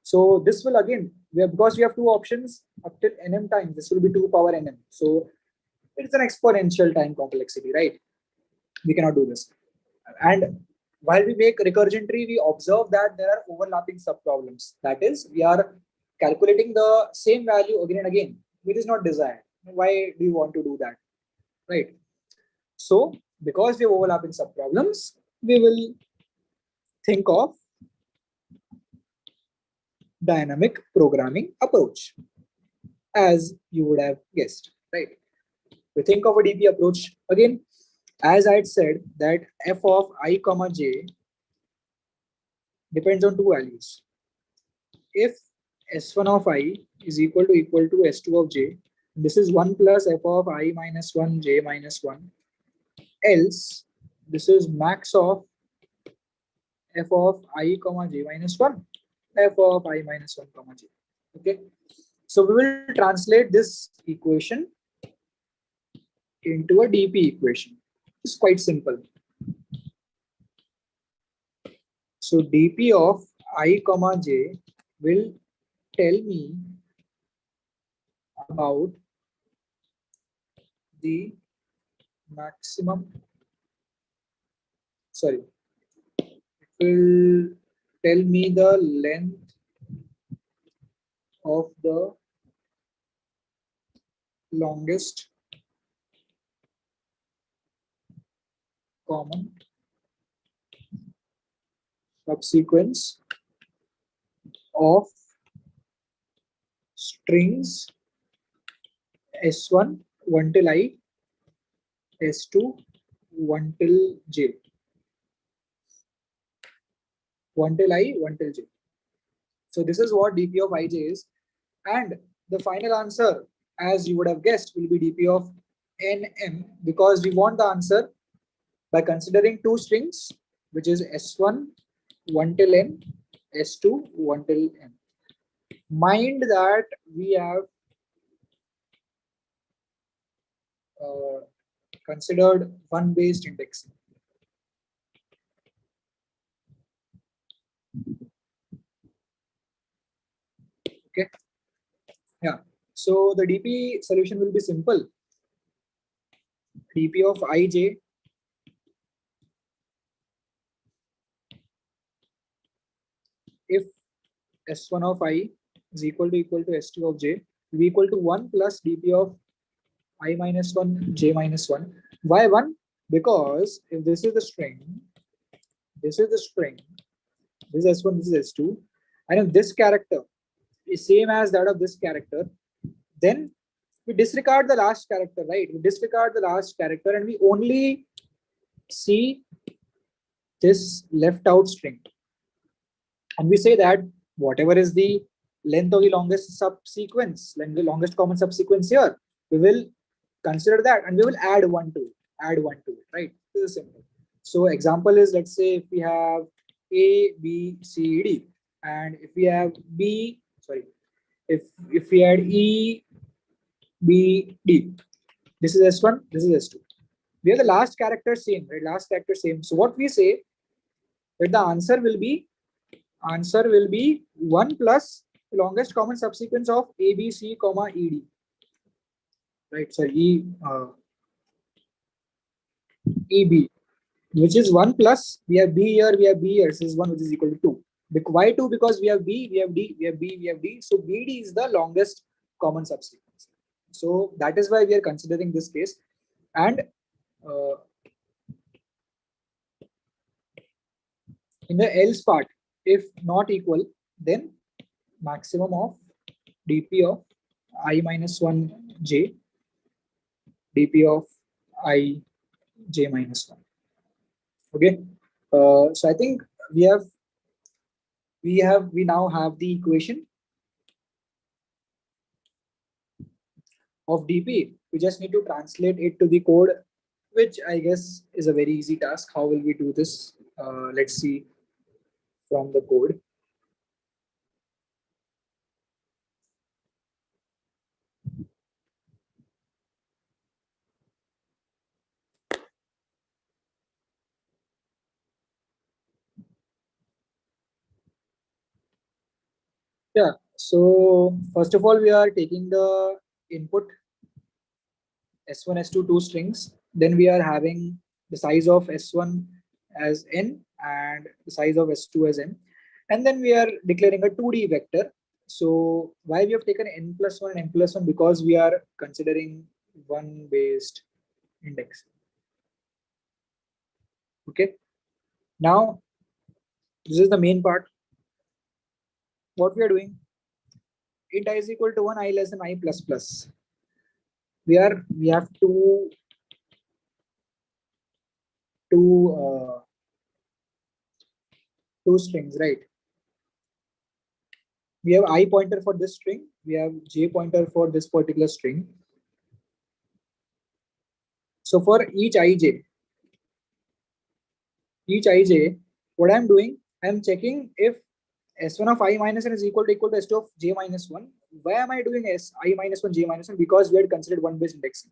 So this will again, because we have two options up till nm times, this will be 2 power nm. So it's an exponential time complexity, right? We cannot do this. And while we make recursion tree, we observe that there are overlapping subproblems. That is, we are calculating the same value again and again, which is not desired. Why do you want to do that, right? So because we have overlapping subproblems, we will think of dynamic programming approach, as you would have guessed, right? We think of a DP approach again, as I had said, that f of I comma j depends on two values. If s1 of I is equal to s2 of j, this is 1 plus f of I minus 1 j minus 1. Else, this is max of f of I comma j minus 1, f of I minus 1 comma j. Okay. So we will translate this equation into a DP equation. It's quite simple. So DP of I comma j will tell me about the maximum, it will tell me the length of the longest common subsequence of strings S1 1 till I, S2 1 till J, 1 till I, 1 till J. So this is what dp of ij is, and the final answer, as you would have guessed, will be dp of nm, because we want the answer by considering two strings, which is S1 1 till n, S2 1 till n. Mind that we have considered one-based indexing. Okay. Yeah. So the DP solution will be simple. DP of ij if S1 of I is equal to S2 of j will be equal to 1 plus dp of I minus 1 j minus 1. Why 1? Because if this is the string, this is the string, this is S1, this is S2, and if this character is same as that of this character, then we disregard the last character, right? We disregard the last character and we only see this left out string. And we say that whatever is the length of the longest subsequence, the longest common subsequence here, we will consider that and we will add one to it, right? This is simple. So example is, let's say if we have A, B, C, D, and if we have if we add E, B, D, this is S1, this is S2. We have the last character same, right? Last character same. So what we say that the answer will be 1 plus the longest common subsequence of A, B, C, comma, E, D. Right, so EB, which is 1 plus, we have B here, this is 1, which is equal to 2. Why 2? Because we have B, we have D, we have B, we have D. So BD is the longest common subsequence. So that is why we are considering this case. And in the else part, if not equal, then maximum of dp of I minus 1 j, dp of I j minus 1. Okay. So I think we now have the equation of dp. We just need to translate it to the code, which I guess is a very easy task. How will we do this? Let's see from the code. Yeah, so first of all, we are taking the input S1, S2, two strings. Then we are having the size of S1 as n and the size of S2 as n. And then we are declaring a 2D vector. So why we have taken n plus 1 and n plus 1? Because we are considering one based index. Okay. Now, this is the main part. What we are doing, int I is equal to 1, I less than I plus plus. We have two strings, right? We have I pointer for this string, we have J pointer for this particular string. So for each ij, what I'm doing, I'm checking if S1 of I minus n is equal to S2 of J minus 1. Why am I doing I minus 1, J minus 1? Because we had considered one based indexing.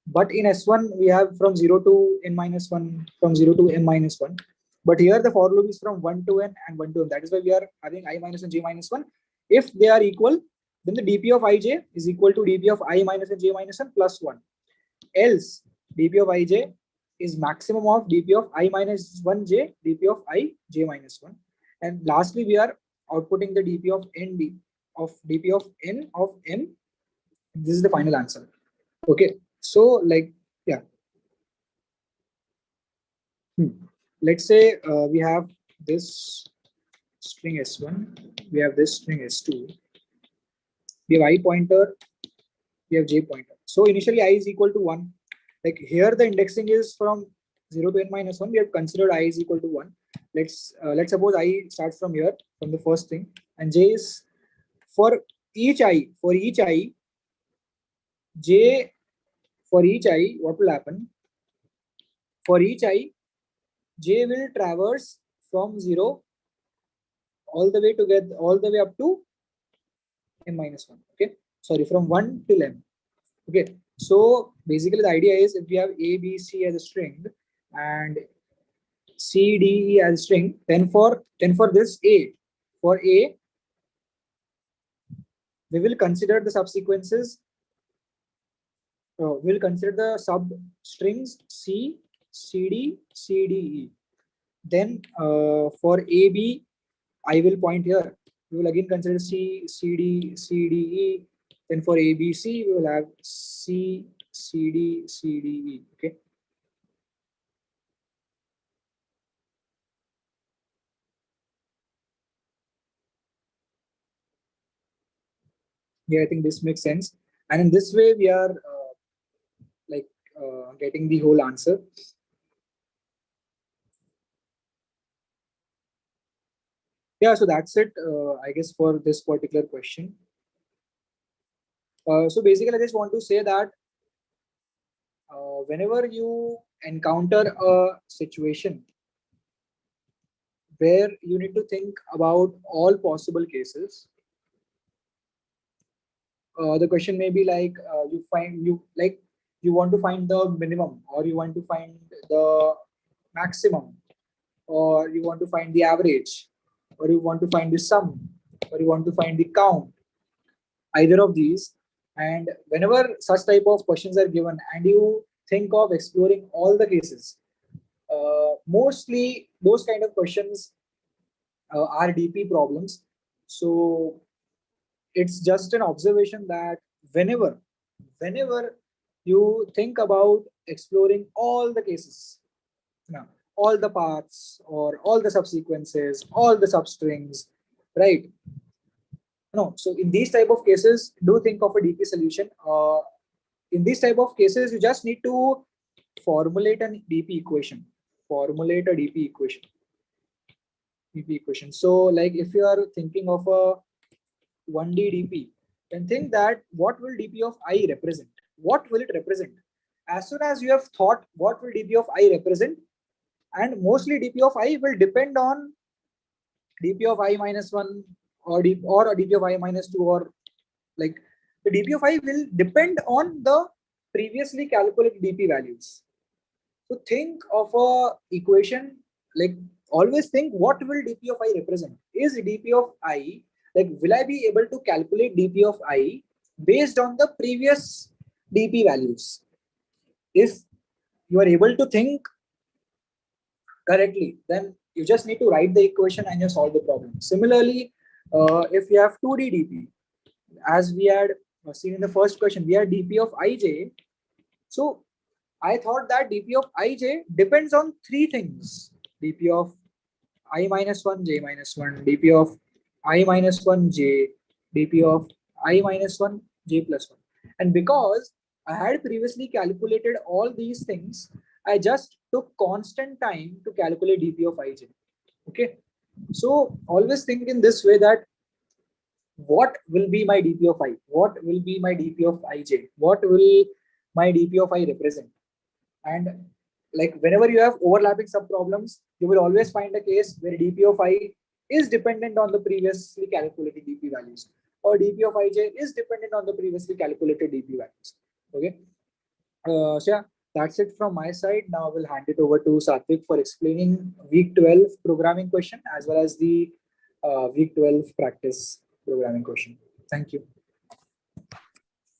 But in S1, we have from 0 to n minus 1, from 0 to n minus 1. But here the for loop is from 1 to n and 1 to n. That is why we are having I minus 1, J minus 1. If they are equal, then the dp of ij is equal to dp of I minus 1, J minus 1 plus 1. Else, dp of ij is maximum of dp of I minus 1 j, dp of I j minus 1. And lastly, we are outputting the dp of n dp of n of m. This is the final answer. Okay. So like, yeah. Let's say we have this string S1, we have this string S2, we have I pointer, we have J pointer. So initially I is equal to 1. Like here the indexing is from 0 to n minus 1. We have considered I is equal to 1. Let's suppose I starts from here, from the first thing, and J is for each I, J for each I, what will happen? For each I, J will traverse from 0 all the way up to m minus 1. Okay, sorry, from 1 till m. Okay, so basically the idea is if we have A, B, C as a string and C, D, E as a string, then for this A, for A, we will consider the subsequences. We'll consider the sub strings C, CD, CDE. Then for AB, I will point here. We will again consider C, CD, CDE. Then for ABC, we will have C, CD, CDE. Okay. Yeah, I think this makes sense. And in this way, we are getting the whole answer. Yeah, so that's it, I guess, for this particular question. So basically, I just want to say that whenever you encounter a situation where you need to think about all possible cases, the question may be like you want to find the minimum, or you want to find the maximum, or you want to find the average, or you want to find the sum, or you want to find the count, either of these. And whenever such type of questions are given and you think of exploring all the cases, mostly those kind of questions are DP problems. So it's just an observation that whenever you think about exploring all the cases, now all the paths or all the subsequences, all the substrings, right? No, so in these type of cases, do think of a DP solution. In these type of cases, you just need to formulate a DP equation. Formulate a DP equation. DP equation. So, like if you are thinking of a 1D DP, then think that what will DP of I represent? What will it represent? As soon as you have thought what will DP of I represent, and mostly DP of I will depend on DP of I minus 1 or a DP of I minus 2, or like the DP of I will depend on the previously calculated DP values. So think of a equation, like always think what will DP of I represent? Is DP of I, like will I be able to calculate DP of I based on the previous DP values? If you are able to think correctly, then you just need to write the equation and you solve the problem. Similarly, if you have 2D DP, as we had seen in the first question, we had DP of ij. So I thought that DP of ij depends on three things: DP of I minus 1, j minus 1, DP of I minus 1, j, DP of I minus 1, j plus 1. And because I had previously calculated all these things, I just took constant time to calculate DP of ij. Okay. So always think in this way that what will be my DP of I? What will be my DP of ij? What will my DP of I represent? And like whenever you have overlapping subproblems, you will always find a case where DP of I is dependent on the previously calculated DP values, or DP of ij is dependent on the previously calculated DP values. Okay. So yeah, that's it from my side. Now I will hand it over to Satvik for explaining week 12 programming question as well as the week 12 practice programming question. Thank you.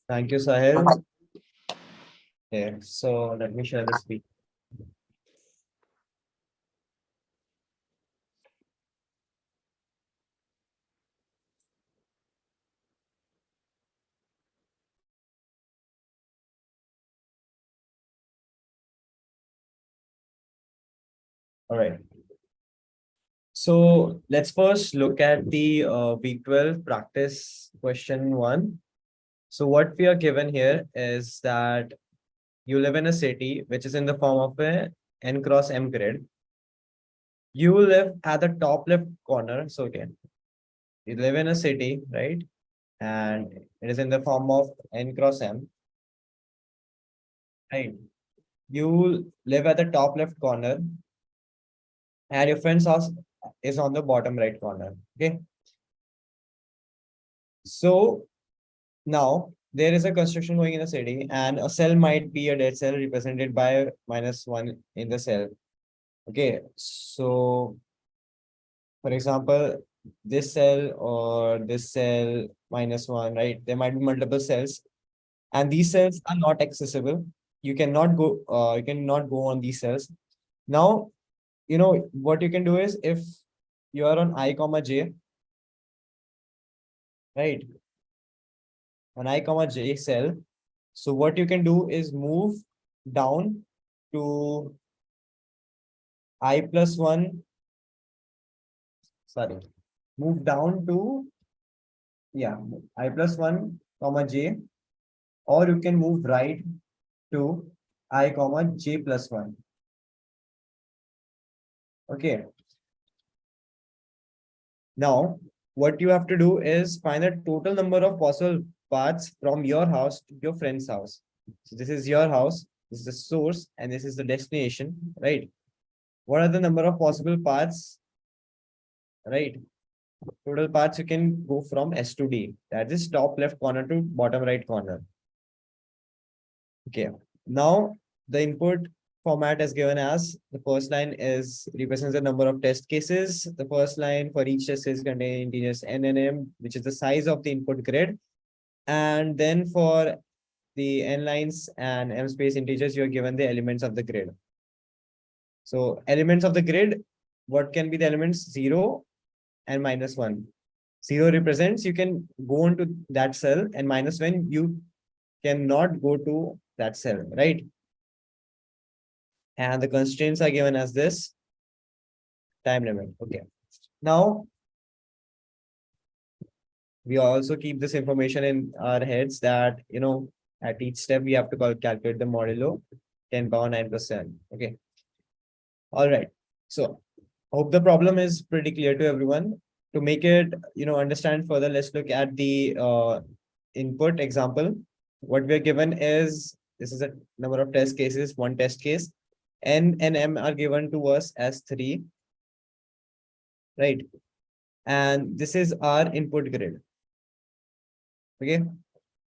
Thank you, Sahil. Okay, so let me share the screen. All right. So let's first look at the week 12 practice question 1. So what we are given here is that you live in a city which is in the form of a n cross m grid. You live at the top left corner. So again, you live in a city, right? And it is in the form of n cross m, right? You live at the top left corner and your friend's house is on the bottom right corner. Okay. So now there is a construction going in the city and a cell might be a dead cell represented by -1 in the cell. Okay. So for example, this cell or this cell -1, right? There might be multiple cells and these cells are not accessible. You cannot go on these cells. Now, what you can do is if you are on I comma j, right? On I comma j cell. So what you can do is move down to I plus 1, sorry, move down to, yeah, I plus 1 comma j, or you can move right to I comma j plus 1. Okay. Now, what you have to do is find the total number of possible paths from your house to your friend's house. So this is your house, this is the source, and this is the destination, right? What are the number of possible paths, right? Total paths you can go from S to D. That is top left corner to bottom right corner. Okay. Now the input format is given as the first line is represents the number of test cases. The first line for each test case contain integers n and m, which is the size of the input grid. And then for the n lines and m space integers, you are given the elements of the grid. So elements of the grid, what can be the elements? 0 and -1. 0 represents you can go into that cell, and -1 you cannot go to that cell, right? And the constraints are given as this time limit. Okay. Now, we also keep this information in our heads that, at each step we have to calculate the modulo 10 power 9%. Okay. All right. So hope the problem is pretty clear to everyone. To make it, understand further, let's look at the input example. What we're given is, this is a number of test cases, one test case. N and M are given to us as 3, right? And this is our input grid. Okay.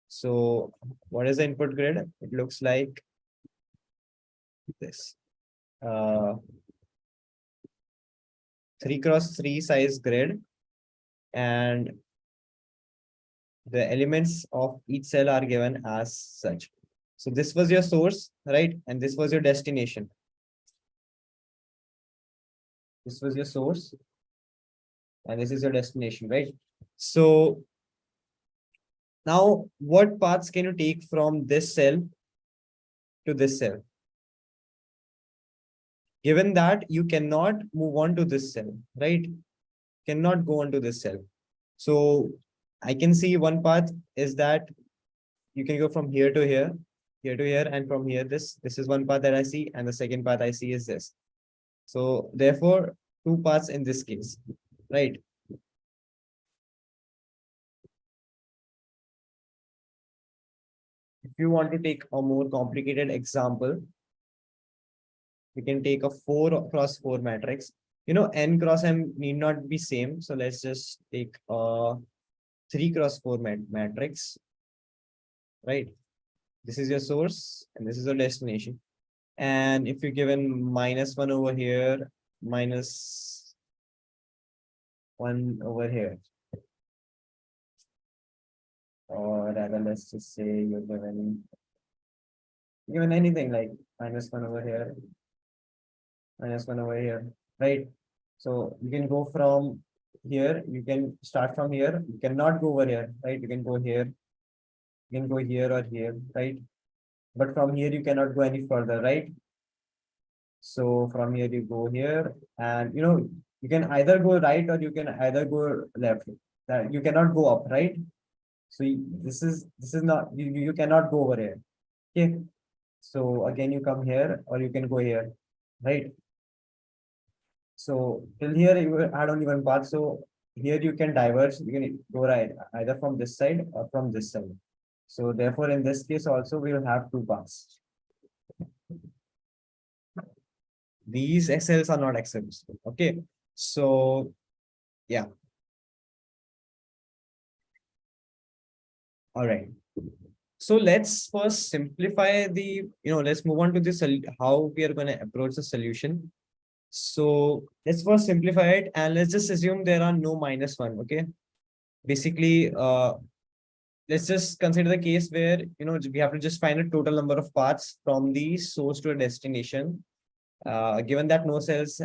So what is the input grid? It looks like this. 3x3 size grid, and the elements of each cell are given as such. So this was your source, right? And this was your destination. This was your source, and this is your destination, right? So now what paths can you take from this cell to this cell? Given that you cannot move on to this cell, right? Cannot go on to this cell. So I can see one path is that you can go from here to here, here to here, and from here, this is one path that I see, and the second path I see is this. So therefore, 2 paths in this case, right? If you want to take a more complicated example, we can take a 4x4 matrix. N cross M need not be same. So let's just take a 3x4 matrix, right? This is your source and this is your destination. And if you're given -1 over here, -1 over here, or rather, let's just say you're given anything like -1 over here, -1 over here, right? So you can go from here, you can start from here, you cannot go over here, right? You can go here, you can go here or here, right? But from here, you cannot go any further, right? So from here, you go here, and You can either go right or you can either go left. That you cannot go up, right? So this is not, you cannot go over here. Okay. So again, you come here or you can go here, right? So till here you had only one path. So here you can diverge. You can go right either from this side or from this side. So therefore, in this case also we will have two paths. These cells are not accessible. Okay. So yeah. All right. So let's first simplify the, let's move on to this, how we are going to approach the solution. So let's first simplify it and let's just assume there are no -1. Okay. Basically, let's just consider the case where, we have to just find a total number of paths from the source to a destination. Given that no cells,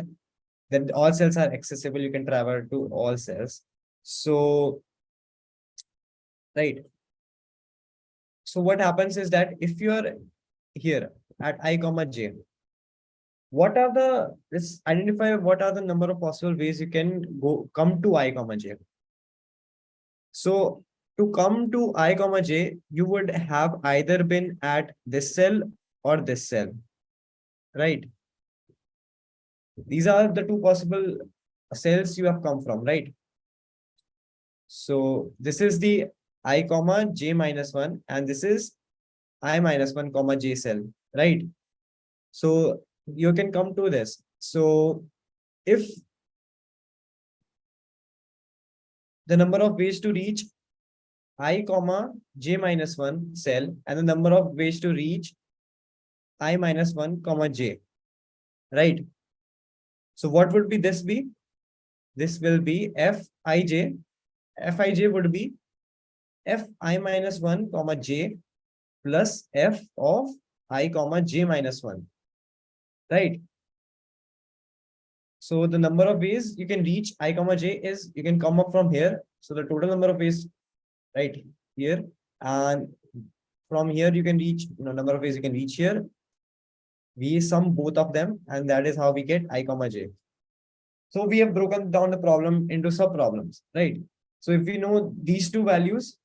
that all cells are accessible, you can travel to all cells. So, right. So what happens is that if you are here at I comma j, let's identify what are the number of possible ways you can come to I comma j. So to come to I comma j, you would have either been at this cell or this cell, right? These are the two possible cells you have come from, right? So this is the I comma j -1 and this is I -1 comma j cell, right? So you can come to this. So if the number of ways to reach I comma j -1 cell and the number of ways to reach I -1 comma j, right? So what would be this be? This will be Fij. Fij would be Fi -1 comma j plus F of I comma j -1, right? So the number of ways you can reach I comma j is, you can come up from here. So the total number of ways, right here, and from here you can reach, number of ways you can reach here. We sum both of them, and that is how we get I comma j. So we have broken down the problem into sub problems, right? So if we know these two values,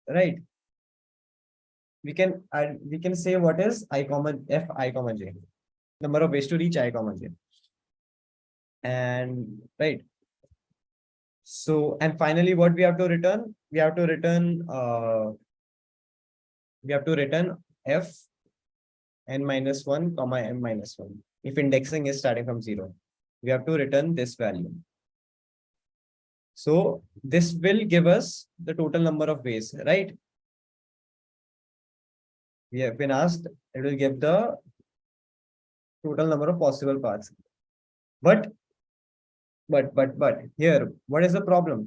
right, we can say what is I comma Fi comma j, number of ways to reach I comma j. And right. So, and finally, what we have to return? We have to return F n -1 comma m -1. If indexing is starting from 0, we have to return this value. So this will give us the total number of ways, right? We have been asked, it will give the total number of possible paths. But here, what is the problem?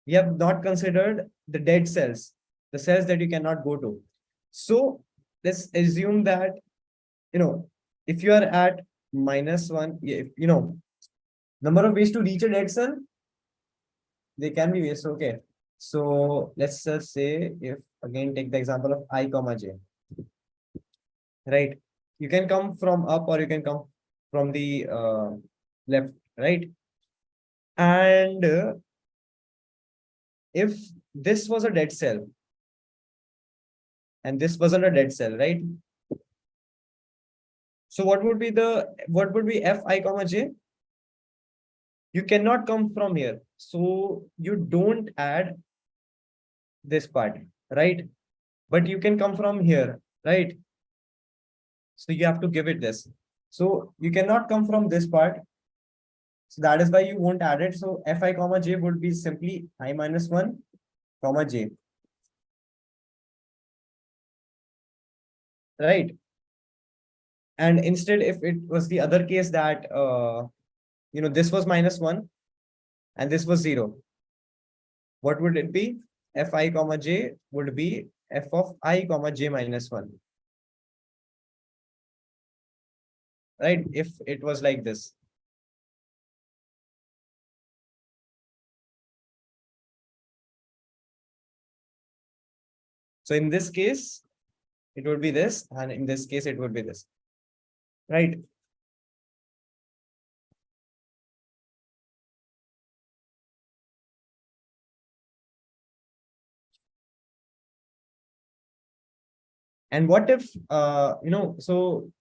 We have not considered the dead cells, the cells that you cannot go to. So let's assume that, if you are at -1, number of ways to reach a dead cell, they can be ways. Okay. So let's just say, if again take the example of I comma j, right? You can come from up or you can come from the left, right? And if this was a dead cell and this wasn't a dead cell, right? So what would be Fi comma j? You cannot come from here. So you don't add this part, right? But you can come from here, right? So you have to give it this. So you cannot come from this part. So that is why you won't add it. So Fi comma j would be simply I -1 comma j. Right. And instead, if it was the other case that, this was -1 and this was 0, what would it be? Fi comma j would be F of I comma j -1. Right? If it was like this. So in this case, it would be this, and in this case, it would be this. Right? And what if, so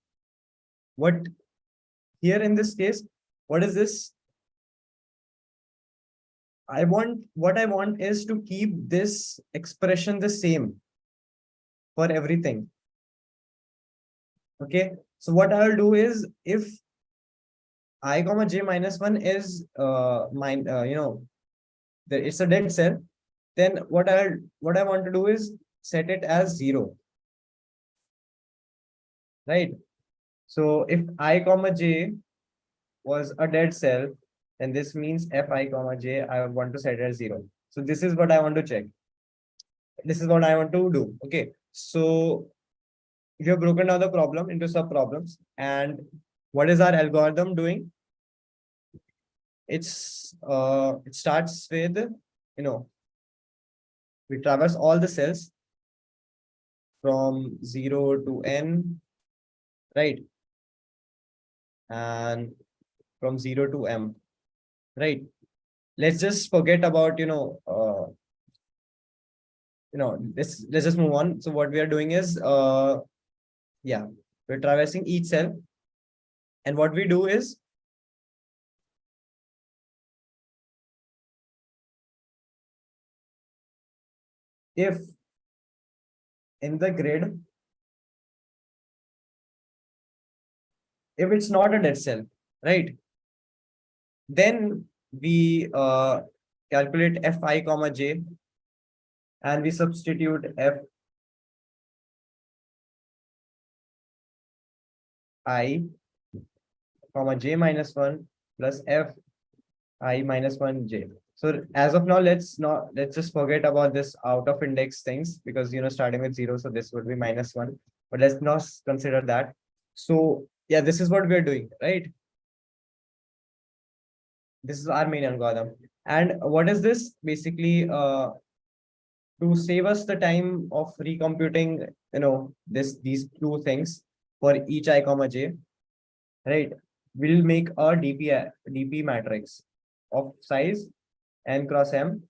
what here in this case, what is this? What I want is to keep this expression the same for everything. Okay. So what I'll do is, if I comma j minus 1 is it's a dead cell, then what I want to do is set it as 0. Right. So if I comma j was a dead cell, then this means fi comma j, I want to set it as 0. So this is what I want to check. This is what I want to do. Okay. So we have broken down the problem into sub problems. And what is our algorithm doing? It starts with, we traverse all the cells from 0 to n, right? And from 0 to m, right? Let's just forget about, let's just move on. So what we are doing is, yeah, we're traversing each cell. And what we do is, if in the grid, if it's not a dead cell, right, then we calculate fi comma j, and we substitute f I comma j minus 1 plus f I minus 1 j. So as of now, let's just forget about this out of index things, because starting with 0, so this would be minus 1, but let's not consider that. So yeah, this is what we're doing, right? This is our main algorithm. And what is this? Basically, to save us the time of recomputing, these two things for each I comma j, right? We'll make a DP matrix of size n cross m.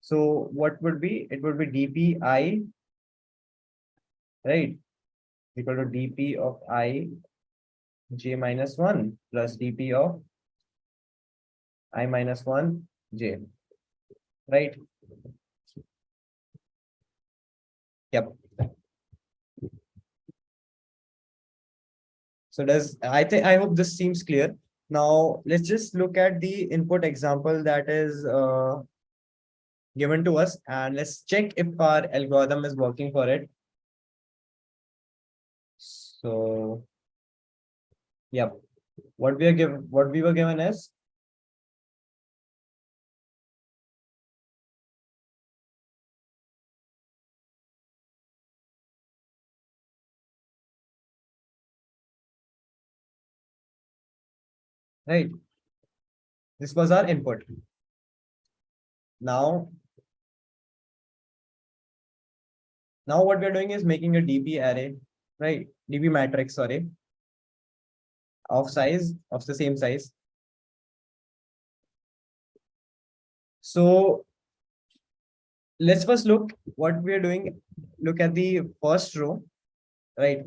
So what would be? It would be dpi, right, equal to dp of I j minus 1 plus dp of I minus 1 j, right? Yep. So I hope this seems clear. Now let's just look at the input example that is given to us, and let's check if our algorithm is working for it. So yep, what we were given is, right, this was our input. Now what we're doing is making a DP array, right? DP matrix, sorry, of the same size. So let's first look what we are doing. Look at the first row, right?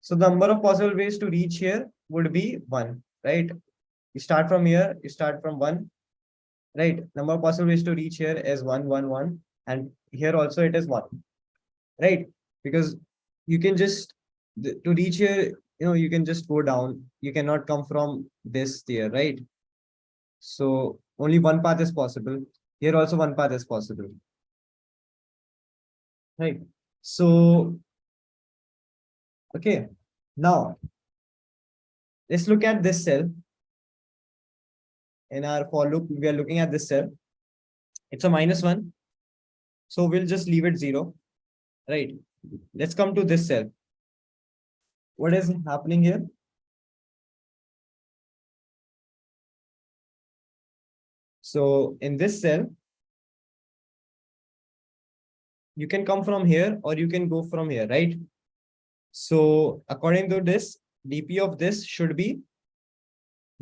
So the number of possible ways to reach here would be 1, right? You start from here, you start from 1, right? Number of possible ways to reach here is 1, 1, 1, and here also it is 1, right? Because you can just, to reach here, you can just go down. You cannot come from this there, right? So only one path is possible. Here also one path is possible, right? So, okay, now let's look at this cell. In our for loop, we are looking at this cell. It's a -1. So we'll just leave it 0, right? Let's come to this cell. What is happening here? So in this cell, you can come from here or you can go from here, right? So according to this, dp of this should be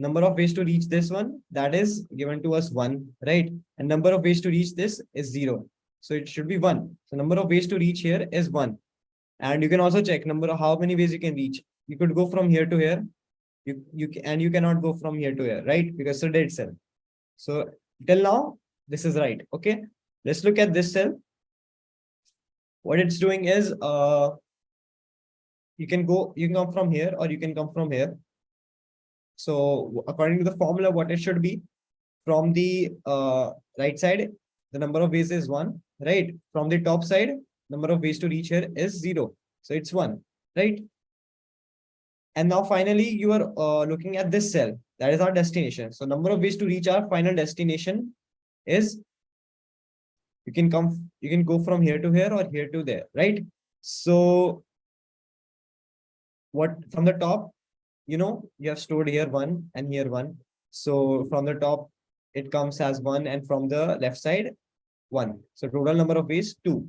number of ways to reach this one, that is given to us 1, right? And number of ways to reach this is 0. So it should be 1. So number of ways to reach here is 1. And you can also check number of how many ways you can reach. You could go from here to here. You cannot go from here to here, right? Because it's a dead cell. So till now, this is right. Okay. Let's look at this cell. What it's doing is you can come from here or you can come from here. So according to the formula, what it should be from the right side, the number of ways is 1, right? From the top side, number of ways to reach here is 0. So it's 1, right? And now finally, you are looking at this cell. That is our destination. So number of ways to reach our final destination is you can go from here to here or here to there, right? So what from the top, you have stored here 1 and here 1. So from the top, it comes as 1, and from the left side, 1. So total number of ways 2,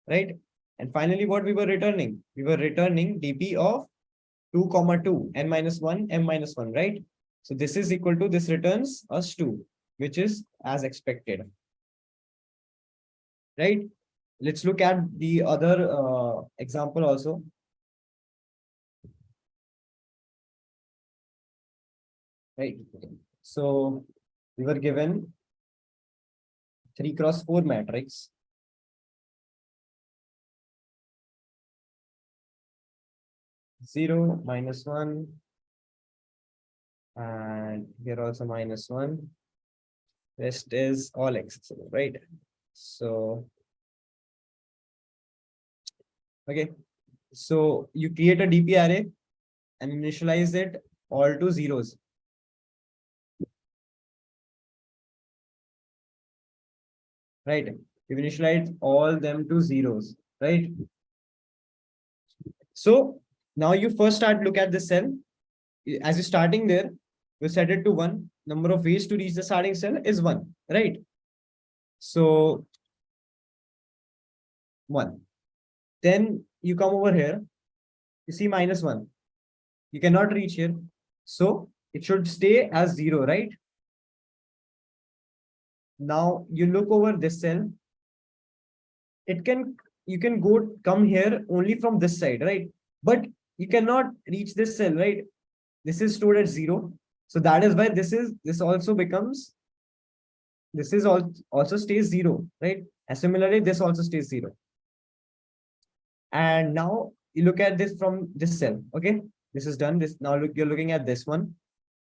right? And finally, what we were returning? We were returning dp of 2, 2, n minus 1, m minus 1, right? So this is equal to, this returns us 2, which is as expected, right? Let's look at the other example also. Right. So we were given 3 cross 4 matrix. Zero, -1, and here also -1. Rest is all x, right? So, okay. So you create a DP array and initialize it all to zeros. Right? You initialize all them to zeros, right? So now you first look at the cell. As you're starting there, you set it to 1. Number of ways to reach the starting cell is 1, right? So 1. Then you come over here, you see -1. You cannot reach here. So it should stay as 0, right? Now you look over this cell. You can come here only from this side, right? But you cannot reach this cell, right? This is stored at 0. So that is why this also becomes, also stays 0, right? And similarly, this also stays 0. And now you look at this from this cell. Okay, this is done. This now you're looking at this one.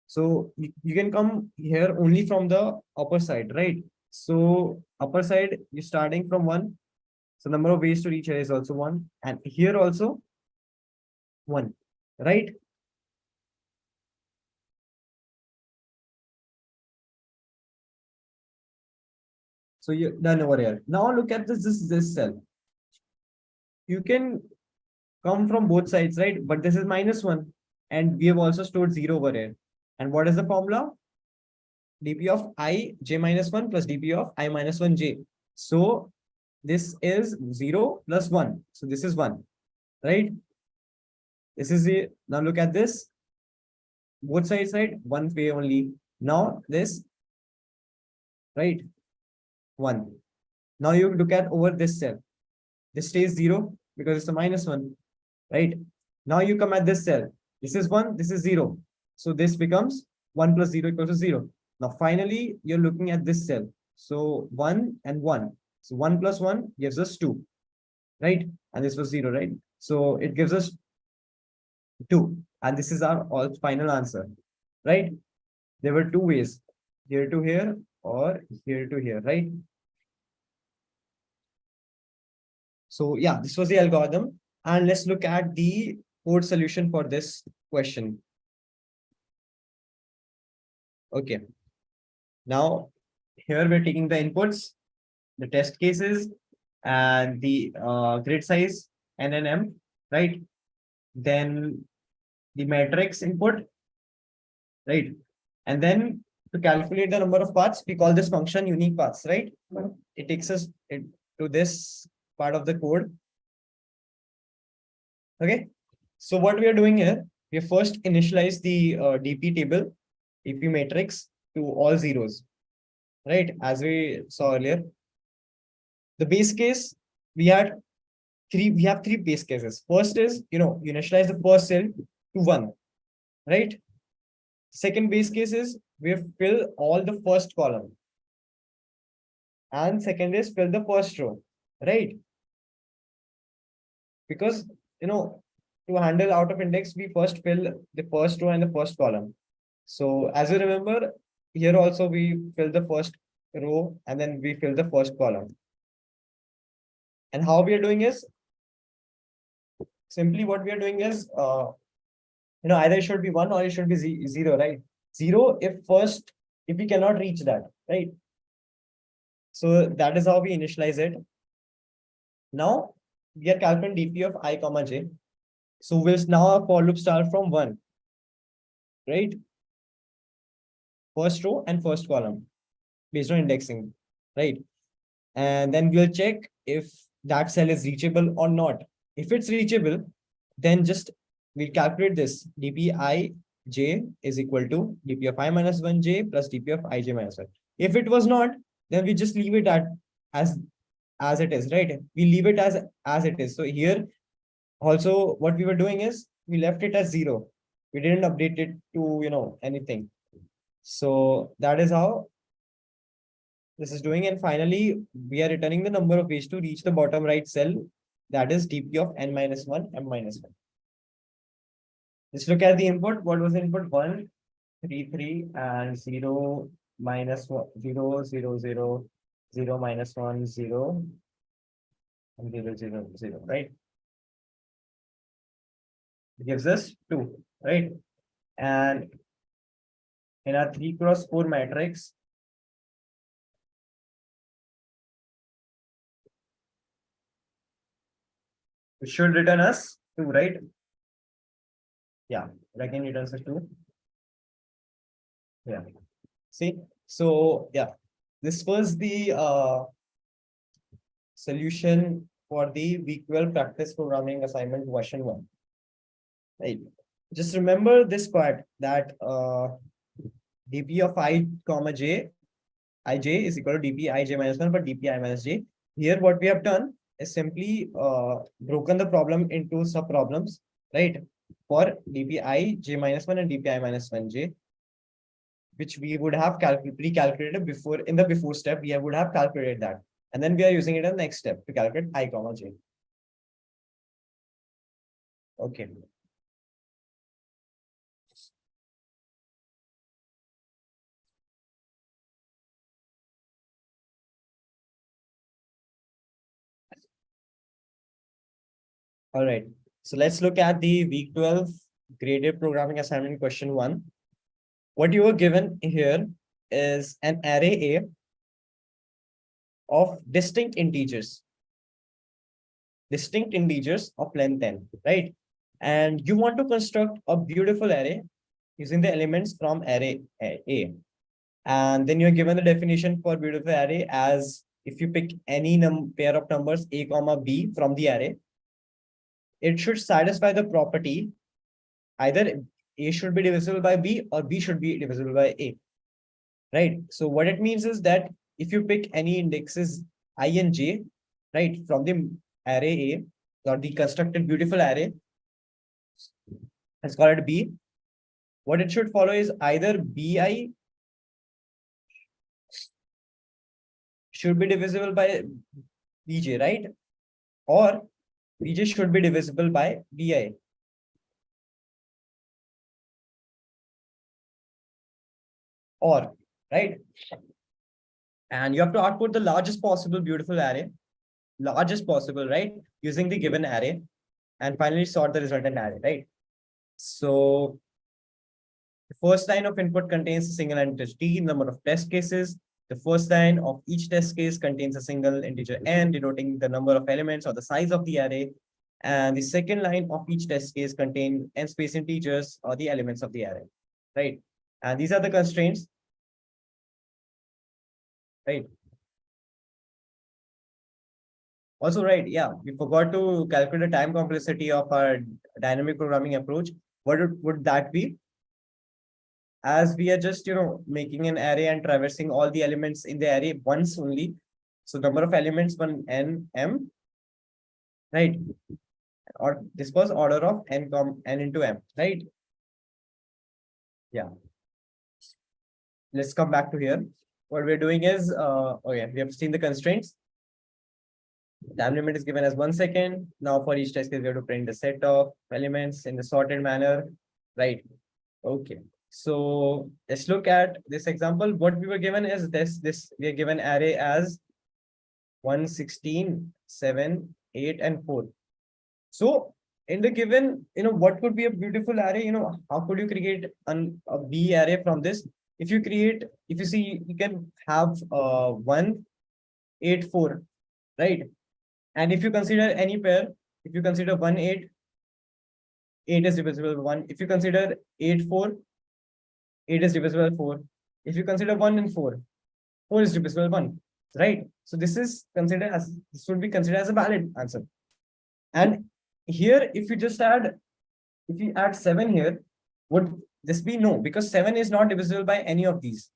So you can come here only from the upper side, right? So upper side, you're starting from 1. So number of ways to reach here is also 1, and here also 1, right? So you're done over here. Now look at this cell. You can come from both sides, right? But this is -1, and we have also stored 0 over here. And what is the formula? dp of I j -1 plus dp of I -1 j. So this is 0 plus 1. So this is 1, right? This is the, now look at this. Both sides, right? 1 way only. Now this, right? 1. Now you look at over this cell. This stays 0 because it's a -1, right? Now you come at this cell. This is 1, this is 0. So this becomes 1 plus 0 equals to 0. Now finally, you're looking at this cell. So 1 and 1. So 1 plus 1 gives us 2, right? And this was 0, right? So it gives us 2. And this is our final answer, right? There were 2 ways, here to here or here to here, right? So yeah, this was the algorithm. And let's look at the code solution for this question. Okay. Now, here we're taking the inputs, the test cases, and the grid size, N and M, right? Then the matrix input, right? And then to calculate the number of paths, we call this function unique paths, right? It takes us to this part of the code. Okay. So what we are doing here, we first initialize the DP table, DP matrix to all zeros, right? As we saw earlier. The base case, we had we have three base cases. First is, you initialize the first cell to 1, right? Second base case is we fill all the first column. And second is fill the first row, right? Because, to handle out of index, we first fill the first row and the first column. So as you remember, here also we fill the first row and then we fill the first column. And how we are doing is, simply what we are doing is, either it should be 1 or it should be 0, right? 0 if we cannot reach that, right? So that is how we initialize it. Now we are calculating dp of I comma j. So we'll now our for loop start from 1, right? First row and first column based on indexing, right? And then we'll check if that cell is reachable or not. If it's reachable, then just we'll calculate this dp I j is equal to dp of I minus 1 j plus dp of I j minus 1. If it was not, then we just leave it as it is, right? We leave it as it is. So here also what we were doing is we left it as 0. We didn't update it to anything. So that is how this is doing. And finally, we are returning the number of ways to reach the bottom right cell, that is dp of n minus 1 m minus 1. Let's look at the input. What was the input? 1 3 3 and 0 minus 1 0 0 0 0 minus 1 0 and 0 0 0, right? It gives us 2, right? And in our 3 cross 4 matrix, it should return us 2, right? Yeah, again returns us 2. Yeah. See, so yeah, this was the solution for the week 12 practice programming assignment version 1. Right. Just remember this part that dp of I comma j, ij is equal to dp ij minus 1 for dp I minus j. Here what we have done is simply broken the problem into sub problems, right? For dp I j minus 1 and dp I minus 1 j, which we would have pre-calculated before. In the before step, we would have calculated that. And then we are using it in the next step to calculate I comma j. Okay. All right. So let's look at the week 12 graded programming assignment question 1. What you were given here is an array A of distinct integers of length n, right? And you want to construct a beautiful array using the elements from array A. And then you're given the definition for beautiful array as if you pick any pair of numbers A comma B from the array, it should satisfy the property either A should be divisible by B or B should be divisible by A, right? So what it means is that if you pick any indexes I and J, right, from the array A or the constructed beautiful array, let's call it B, what it should follow is either BI should be divisible by BJ, right? Or BJ should be divisible by BI. Or, right? And you have to output the largest possible beautiful array, largest possible, right? Using the given array, and finally sort the resultant array, right? So the first line of input contains a single integer t, number of test cases. The first line of each test case contains a single integer n, denoting the number of elements or the size of the array. And the second line of each test case contains n space integers or the elements of the array, right? And these are the constraints, right? Also, right, yeah, we forgot to calculate the time complexity of our dynamic programming approach. What would that be? As we are just, making an array and traversing all the elements in the array once only. So number of elements 1 n m right? Or this was order of n into m, right? Yeah. Let's come back to here. What we're doing is, okay, we have seen the constraints. Time limit is given as 1 second. Now for each test case, we have to print the set of elements in the sorted manner, right? Okay. So let's look at this example. What we were given is this we are given array as 1, 16, 7, 8, and 4. So in the given, what could be a beautiful array? How could you create a B array from this? If you see, you can have 1, 8, 4, right? And if you consider any pair, if you consider 1, 8, 8 is divisible by 1. If you consider 8, 4, 8 is divisible by 4. If you consider 1 and 4, 4 is divisible by 1, right? So this would be considered as a valid answer. And here, if you add 7 here, would this be no? Because 7 is not divisible by any of these,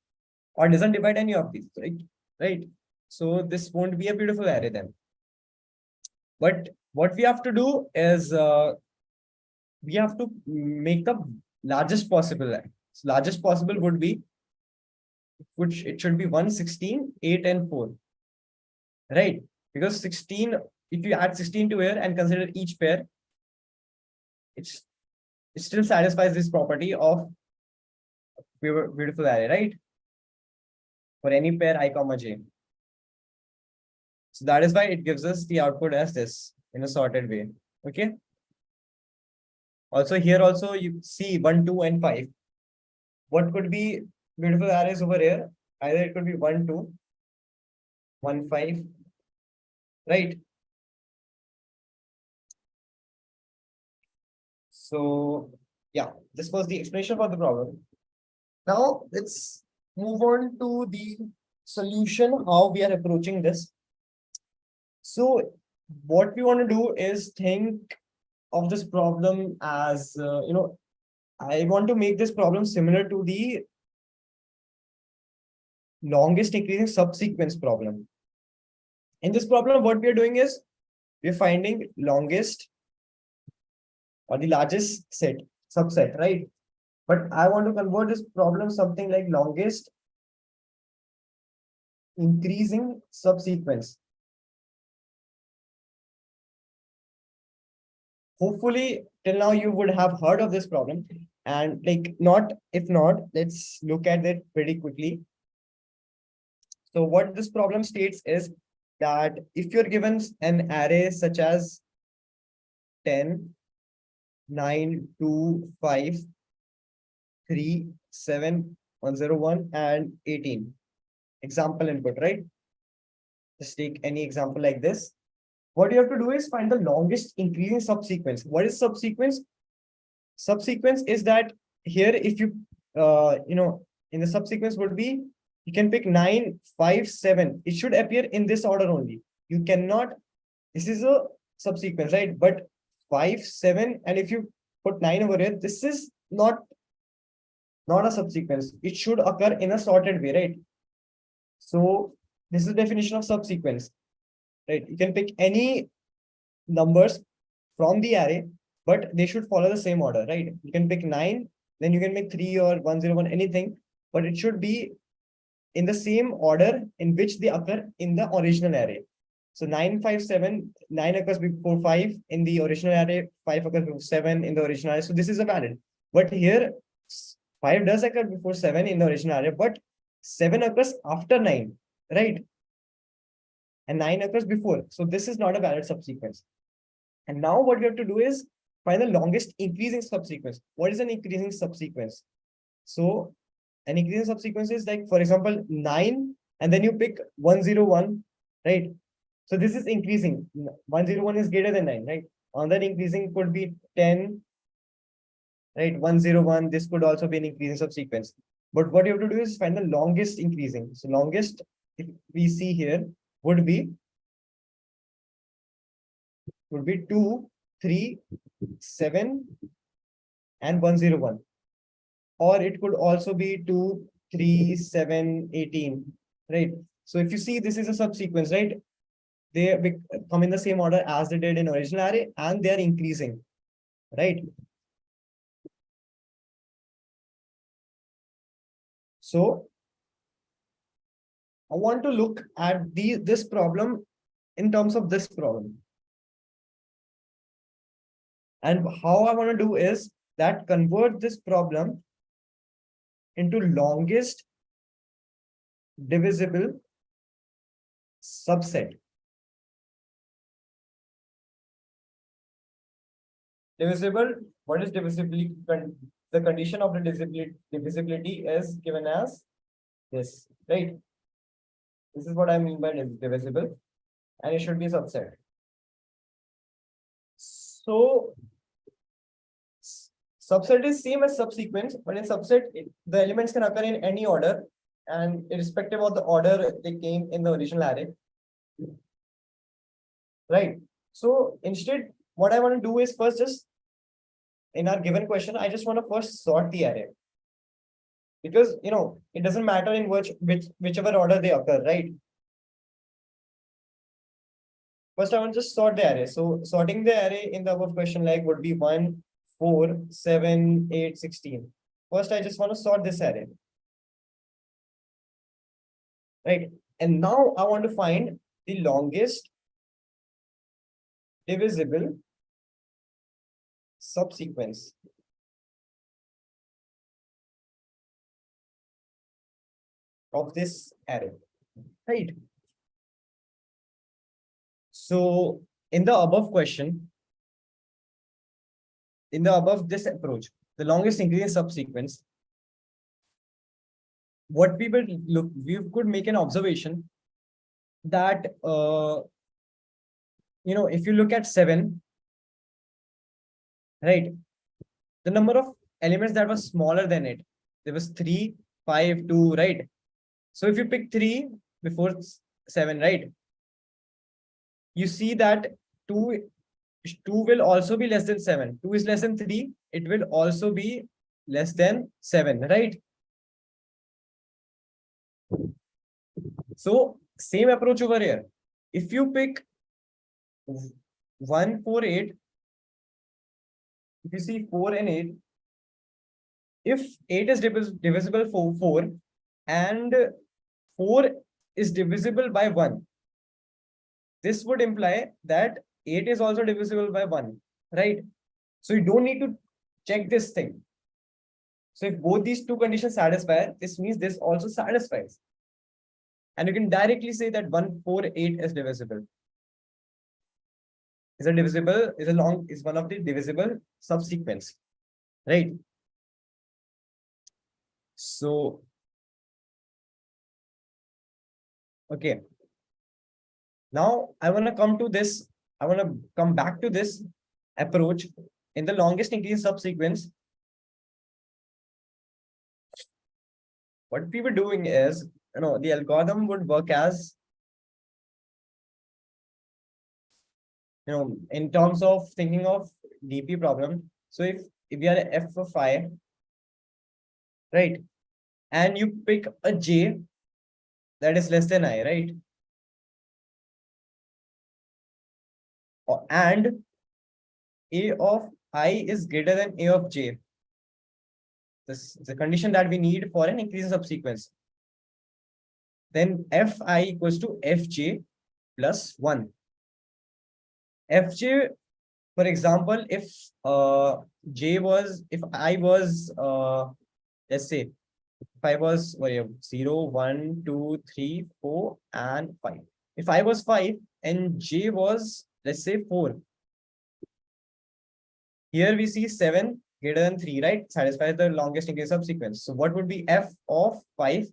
or doesn't divide any of these, right? Right. So this won't be a beautiful array then. But what we have to do is we have to make the largest possible array. So largest possible would be, which it should be 1, 16, 8, and 4, right? Because 16, if you add 16 to here and consider each pair, it still satisfies this property of beautiful array, right? For any pair I comma j. So that is why it gives us the output as this in a sorted way. Okay. Also here also you see 1, 2, and 5. What could be beautiful arrays over here? Either it could be 1, 2, 1, 5, right? So yeah, this was the explanation for the problem. Now let's move on to the solution, how we are approaching this. So what we want to do is think of this problem as, I want to make this problem similar to the longest increasing subsequence problem. In this problem, what we are doing is we're finding longest or the largest subset, right? But I want to convert this problem something like longest increasing subsequence. Hopefully, till now you would have heard of this problem, and if not, let's look at it pretty quickly. So what this problem states is that if you're given an array such as 10, 9, 2, 5, 3, 7, 101, and 18. Example input, right? Just take any example like this. What you have to do is find the longest increasing subsequence. What is subsequence? Subsequence is that here, if you, in the subsequence would be, you can pick 9, 5, 7. It should appear in this order only. You cannot, this is a subsequence, right? But 5, 7, and if you put 9 over here, this is not a subsequence. It should occur in a sorted way, right? So this is the definition of subsequence, right? You can pick any numbers from the array, but they should follow the same order, right? You can pick 9, then you can make 3 or 101, anything, but it should be in the same order in which they occur in the original array. So 9, 5, 7, 9 occurs before 5 in the original array, 5 occurs before 7 in the original array. So this is a valid. But here, 5 does occur before 7 in the original array, but 7 occurs after 9, right? And 9 occurs before. So this is not a valid subsequence. And now what you have to do is find the longest increasing subsequence. What is an increasing subsequence? So an increasing subsequence is like, for example, 9, and then you pick 101, right? So this is increasing. 101 is greater than 9, right? On that increasing could be 10, right? 101, this could also be an increasing subsequence. But what you have to do is find the longest increasing. So longest, if we see here, would be 2, 3, 7, and 101. Or it could also be 2, 3, 7, 18, right? So if you see, this is a subsequence, right? come in the same order as they did in original array, and they are increasing, right? So I want to look at this problem in terms of this problem. And how I want to do is that convert this problem into longest divisible subset. Divisible, what is divisibility? The condition of the divisibility is given as this, right? This is what I mean by divisible, and it should be a subset. So subset is same as subsequence, but in subset, the elements can occur in any order, and irrespective of the order they came in the original array. Right. So instead, what I want to do is first just in our given question, I just want to first sort the array. Because it doesn't matter in whichever order they occur, right? First, I want to just sort the array. So sorting the array in the above question like would be 1, 4, 7, 8, 16. First, I just want to sort this array. Right. And now I want to find the longest divisible subsequence. Of this array, right? So in the above question, in the above this approach, the longest increasing subsequence, what we will look, we could make an observation that if you look at 7, right, the number of elements that was smaller than it, there was 3, 5, 2, right? So if you pick 3 before 7, right, you see that 2 will also be less than 7. 2 is less than 3. It will also be less than 7, right? So same approach over here. If you pick 1, 4, 8, if you see 4 and 8, if 8 is divisible for 4 and 4 is divisible by 1, this would imply that 8 is also divisible by 1, right? So you don't need to check this thing. So if both these two conditions satisfy, this means this also satisfies. And you can directly say that 1, 4, 8 is divisible. Is one of the divisible subsequence, right? So, okay. Now I want to come to this. I want to come back to this approach in the longest increasing subsequence. What we were doing is, the algorithm would work as, in terms of thinking of DP problem. So if we are f of I, right, and you pick a j that is less than I, right? And a of I is greater than a of j. This is the condition that we need for an increasing subsequence. Then fi equals to fj plus 1. Fj, for example, if I was let's say if I was 0, 1, 2, 3, 4, and 5. If I was 5 and j was, let's say, 4. Here we see 7 greater than 3, right? Satisfies the longest increasing subsequence. So what would be f of 5?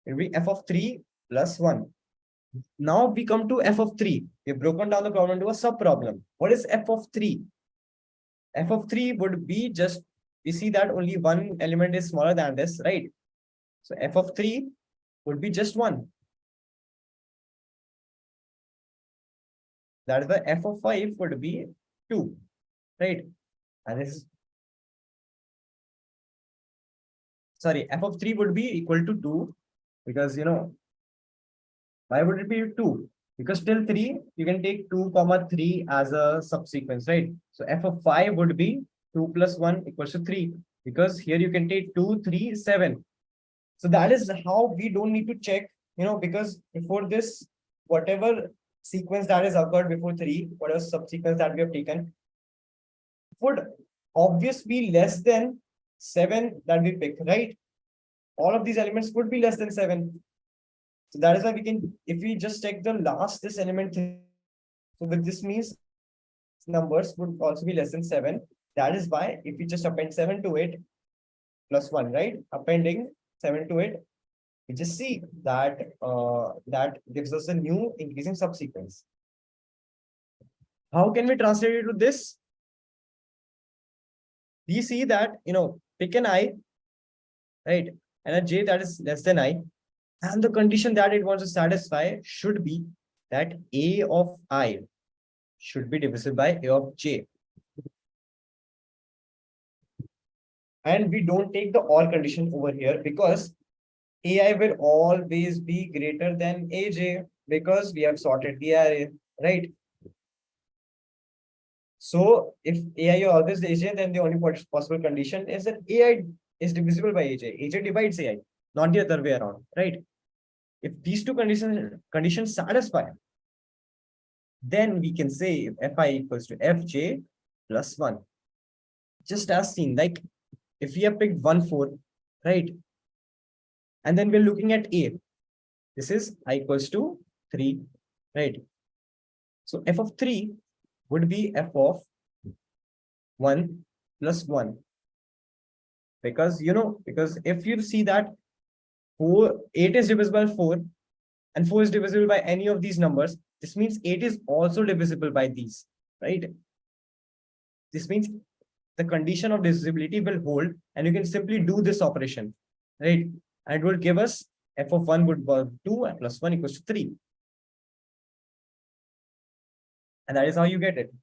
It will be f of 3 plus 1. Now we come to f of 3. We've broken down the problem into a sub-problem. What is f of 3? F of 3 would be just, we see that only one element is smaller than this, right? So f of 3 would be just 1. That is why f of 5 would be 2, right? And this is, sorry, f of 3 would be equal to 2 because, why would it be 2? Because till 3, you can take 2 comma 3 as a subsequence, right? So f of 5 would be 2 plus 1 equals to 3, because here you can take 2, 3, 7. So that is how we don't need to check, because before this, whatever sequence that is occurred before 3, whatever subsequence that we have taken, would obviously be less than 7 that we pick, right? All of these elements would be less than 7. So that is why we can, if we just take the last this element, so with this means numbers would also be less than 7. That is why if we just append 7 to it plus 1, right? Appending 7 to it, we just see that that gives us a new increasing subsequence. How can we translate it to this? We see that, pick an I, right? And a j that is less than I. And the condition that it wants to satisfy should be that a of I should be divisible by a of j. And we don't take the or condition over here because ai will always be greater than aj, because we have sorted the array, right? So if ai is always aj, then the only possible condition is that ai is divisible by aj. Aj divides ai, not the other way around, right? If these two conditions satisfy, then we can say fi equals to fj plus 1. Just as seen, like if we have picked 1, 4, right? And then we're looking at a. This is I equals to 3, right? So f of 3 would be f of 1 plus 1. Because, because if you see that 8 is divisible by 4 and 4 is divisible by any of these numbers, this means 8 is also divisible by these, right? This means the condition of divisibility will hold, and you can simply do this operation, right? And it will give us f of 1 would be 2 and plus 1 equals to 3. And that is how you get it.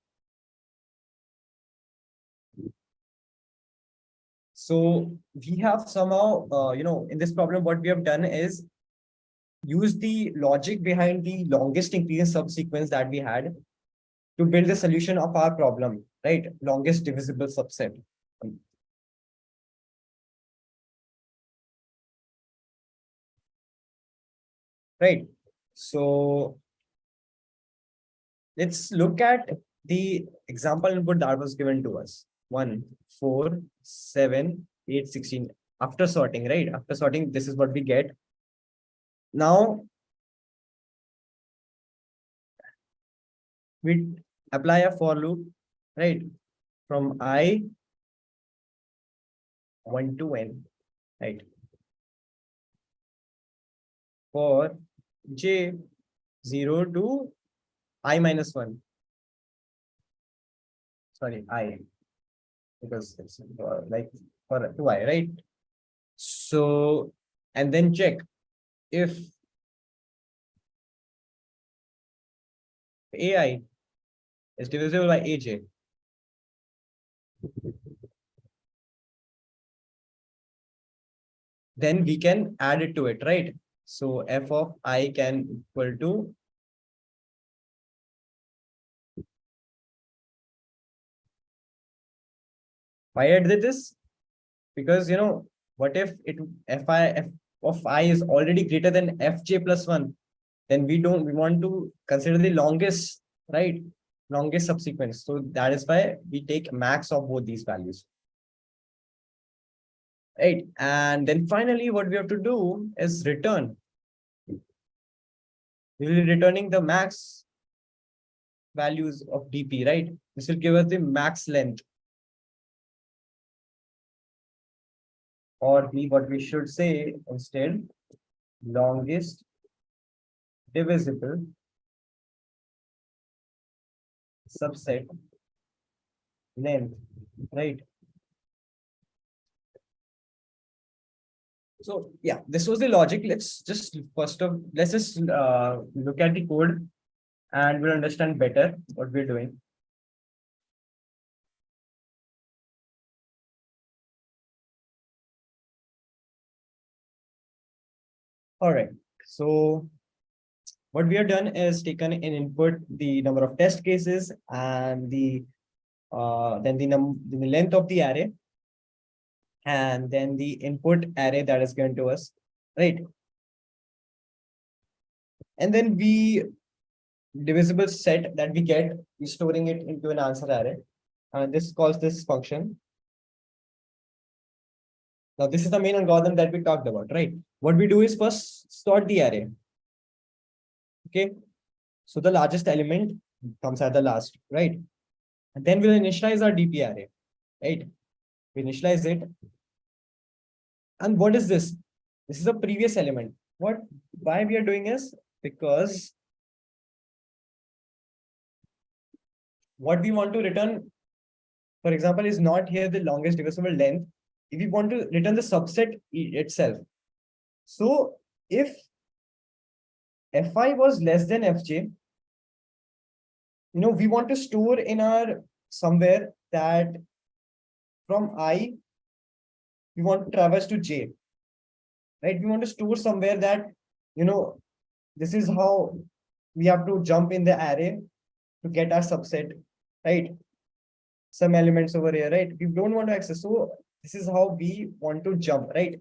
So we have somehow, in this problem, what we have done is use the logic behind the longest increasing subsequence that we had to build the solution of our problem, right? Longest divisible subset. Right. So let's look at the example input that was given to us. 1, 4, 7, 8, 16. After sorting, right? After sorting, this is what we get. Now, we apply a for loop, right? From I 1 to n, right? For j 0 to I minus 1. Sorry, I. Because it's like for 2i, right? So, and then check if ai is divisible by aj. Then we can add it to it, right? So f of I can equal to why I did this? Because what if f of I is already greater than fj plus 1? Then we want to consider the longest, right? Longest subsequence. So that is why we take max of both these values. Right. And then finally, what we have to do is return. We will be returning the max values of dp, right? This will give us the max length. Or what we should say instead, longest divisible subset length, right? So yeah, this was the logic. Let's just look at the code and we'll understand better what we're doing. All right. So what we have done is taken in input the number of test cases and then the length of the array, and then the input array that is given to us, right? And then we divisible set that we get, we're storing it into an answer array. And this calls this function. Now, this is the main algorithm that we talked about, right? What we do is first sort the array. Okay. So the largest element comes at the last, right? And then we'll initialize our DP array, right? We initialize it. And what is this? This is a previous element. Why we are doing is because what we want to return, for example, is not here the longest divisible length. If we want to return the subset itself. So if fi was less than fj, we want to store in our somewhere that from I, we want to traverse to j, right? We want to store somewhere that, this is how we have to jump in the array to get our subset, right? Some elements over here, right? We don't want to access. So this is how we want to jump, right?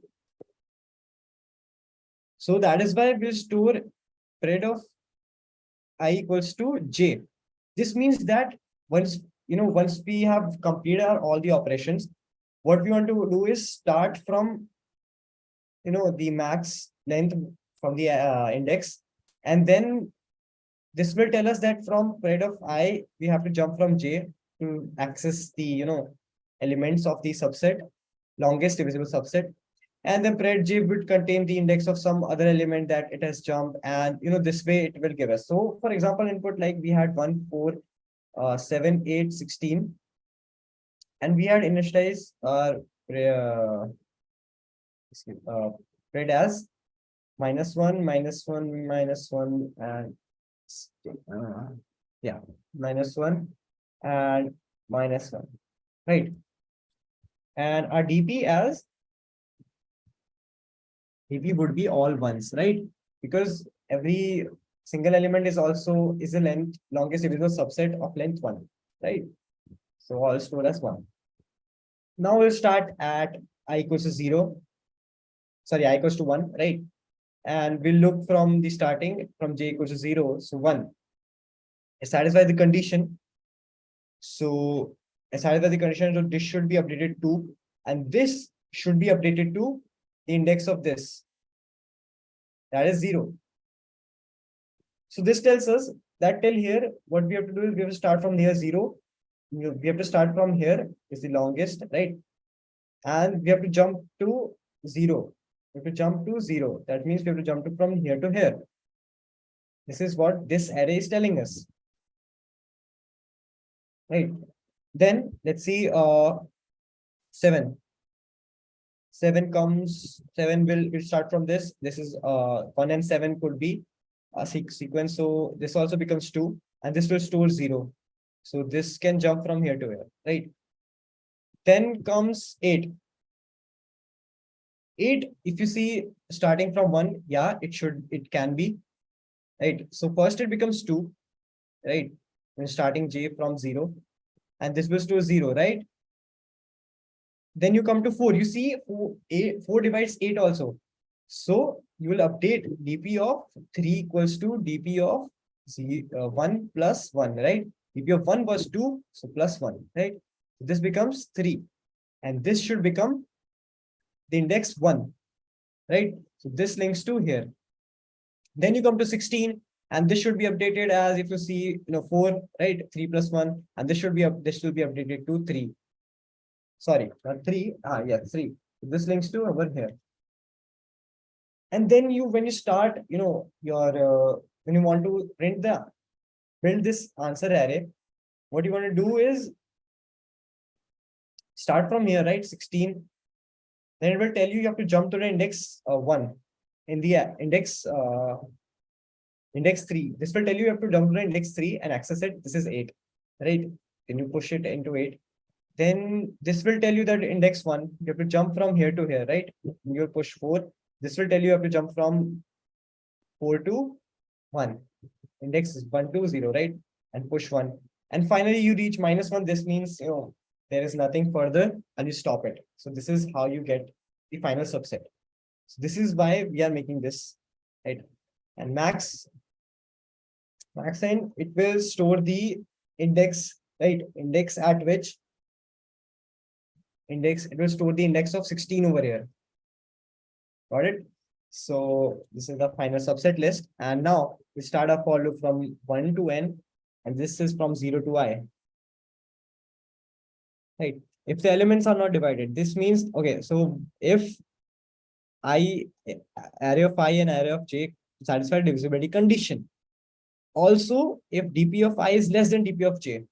So that is why we'll store pred of I equals to j. This means that once we have completed all the operations, what we want to do is start from the max length from the index, and then this will tell us that from pred of I we have to jump from j to access the elements of the subset, longest divisible subset, and then pred j would contain the index of some other element that it has jumped, and this way it will give us. So for example, input like we had 1, 4, 7, 8, 16, and we had initialized our pred as -1, -1, -1, and yeah, -1 and -1, right? And our DP as DP would be all ones, right? Because every single element is a longest divisible subset of length 1, right? So all stored as 1. Now we'll start at I equals to 0. Sorry, I equals to 1, right? And we'll look from the starting from j equals to 0, so 1. Satisfy the condition. So satisfy the condition, so this should be updated to, and this should be updated to the index of this. That is 0. So this tells us that till here, what we have to do is we have to start from here 0. We have to start from here is the longest, right? And we have to jump to 0. We have to jump to 0. That means we have to jump from here to here. This is what this array is telling us. Right. Then let's see 7. 7 will start from this. This is 1 and 7 could be a sequence. So this also becomes 2, and this will store 0. So this can jump from here to here, right? Then comes 8. 8, if you see starting from 1, yeah, it can be, right? So first it becomes 2, right? When starting j from 0, and this will store 0, right? Then you come to 4. You see 4 divides 8 also. So you will update dp of 3 equals to dp of 1 plus 1, right? dp of 1 was 2, so plus 1, right? This becomes 3, and this should become the index 1, right? So this links to here. Then you come to 16, and this should be updated as, if you see 4, right? 3 plus 1, and this should be updated to 3. Sorry, not 3. Yeah, 3. So this links to over here. And then when you start, when you want to build this answer array, what you want to do is start from here, right? 16. Then it will tell you have to jump to the index 1 in the index 3. This will tell you have to jump to the index 3 and access it. This is 8, right? Then you push it into 8. Then this will tell you that index 1, you have to jump from here to here, right? You push 4. This will tell you have to jump from 4 to 1. Index is 1, 2, 0, right? And push 1. And finally, you reach -1. This means, there is nothing further and you stop it. So this is how you get the final subset. So this is why we are making this, right? And max end, it will store the index, right? Index at which index, it will store the index of 16 over here. Got it? So this is the final subset list. And now we start our for loop from 1 to n, and this is from 0 to I. Right? If the elements are not divided, this means, okay, so if I, array of I and array of j satisfy divisibility condition. Also, if dp of I is less than dp of j,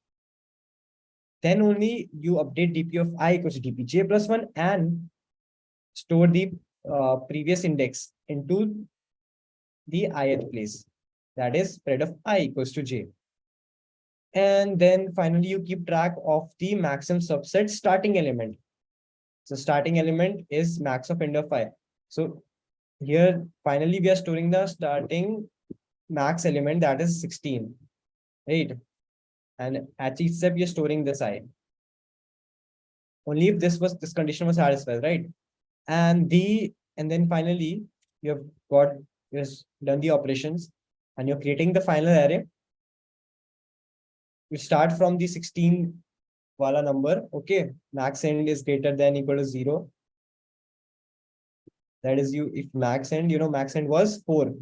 then only you update dp of I equals to dpj plus 1 and store the previous index into the ith place. That is spread of I equals to j. And then finally, you keep track of the maximum subset starting element. So starting element is max of end of I. So here, finally, we are storing the starting max element, that is 16, right? And at each step, you're storing this I. Only if this condition was satisfied, right? And then finally, you have done the operations and you're creating the final array. You start from the 16 wala number, okay? Max end is greater than equal to 0. That is, if max end, max end was 4.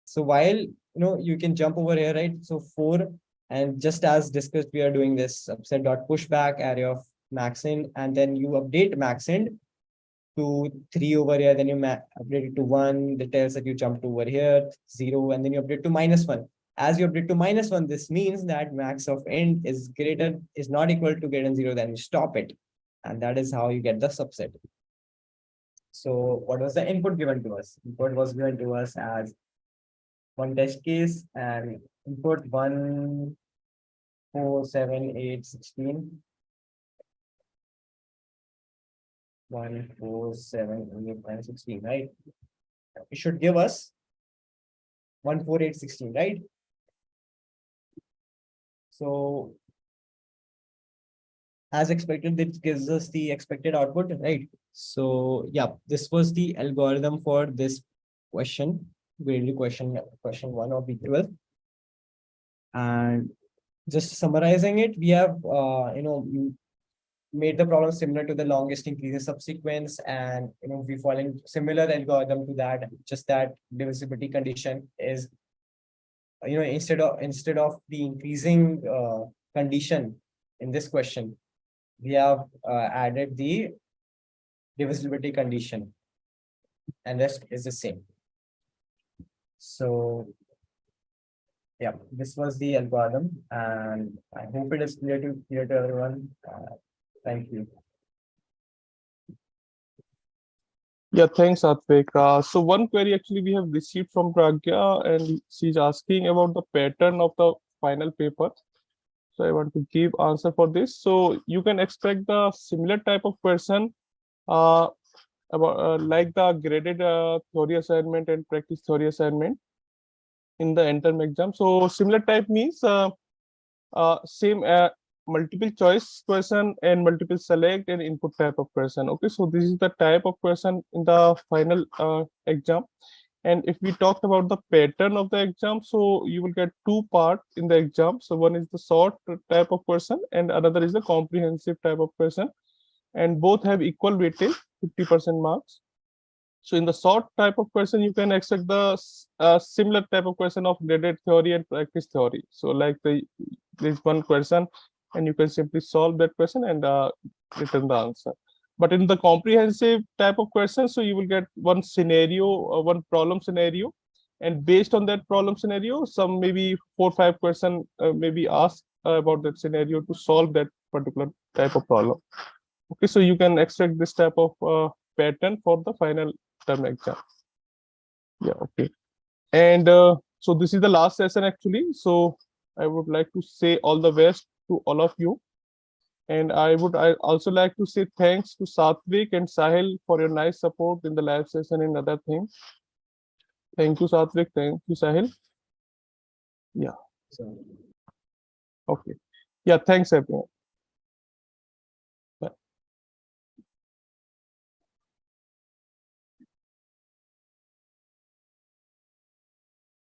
So while, you can jump over here, right? So 4, and just as discussed, we are doing this subset dot pushback array of max end, and then you update max end to 3 over here, then you update it to 1, that tells that you jump to over here, 0, and then you update to -1. As you update to -1, this means that max of end is not equal to greater than 0, then you stop it. And that is how you get the subset. So what was the input given to us? Input was given to us as one test case and input 1, 4, 7, 8, 16. 1, 4, 7, 8, 9, 16, right? It should give us 1, 4, 8, 16, right? So as expected, it gives us the expected output, right? So yeah, this was the algorithm for this question, gradely question 1 of B12. And just summarizing it, we have made the problem similar to the longest increasing subsequence, and we following similar algorithm to that, just that divisibility condition is instead of the increasing condition in this question, we have added the divisibility condition, and rest is the same. So yeah, this was the algorithm, and I hope it is clear to everyone. Thank you. Yeah, thanks, Atvik. So one query actually we have received from Pragya, and she's asking about the pattern of the final paper. So I want to give answer for this. So you can expect the similar type of question about like the graded theory assignment and practice theory assignment in the end-term exam. So similar type means same multiple choice question and multiple select and input type of question. Okay, so this is the type of question in the final exam. And if we talked about the pattern of the exam, so you will get 2 parts in the exam. So one is the short type of question and another is the comprehensive type of question, and both have equal weightage, 50% marks. So in the short type of question, you can expect the similar type of question of graded theory and practice theory. So like there's one question and you can simply solve that question and return the answer. But in the comprehensive type of question, so you will get one scenario, one problem scenario, and based on that problem scenario, some maybe 4 or 5 questions may be asked about that scenario to solve that particular type of problem. Okay, so you can expect this type of pattern for the final term exam. Yeah, okay. And so this is the last session actually. So I would like to say all the best to all of you. And I also like to say thanks to Satvik and Sahil for your nice support in the live session and other things. Thank you, Satvik. Thank you, Sahil. So Okay. Yeah, thanks everyone.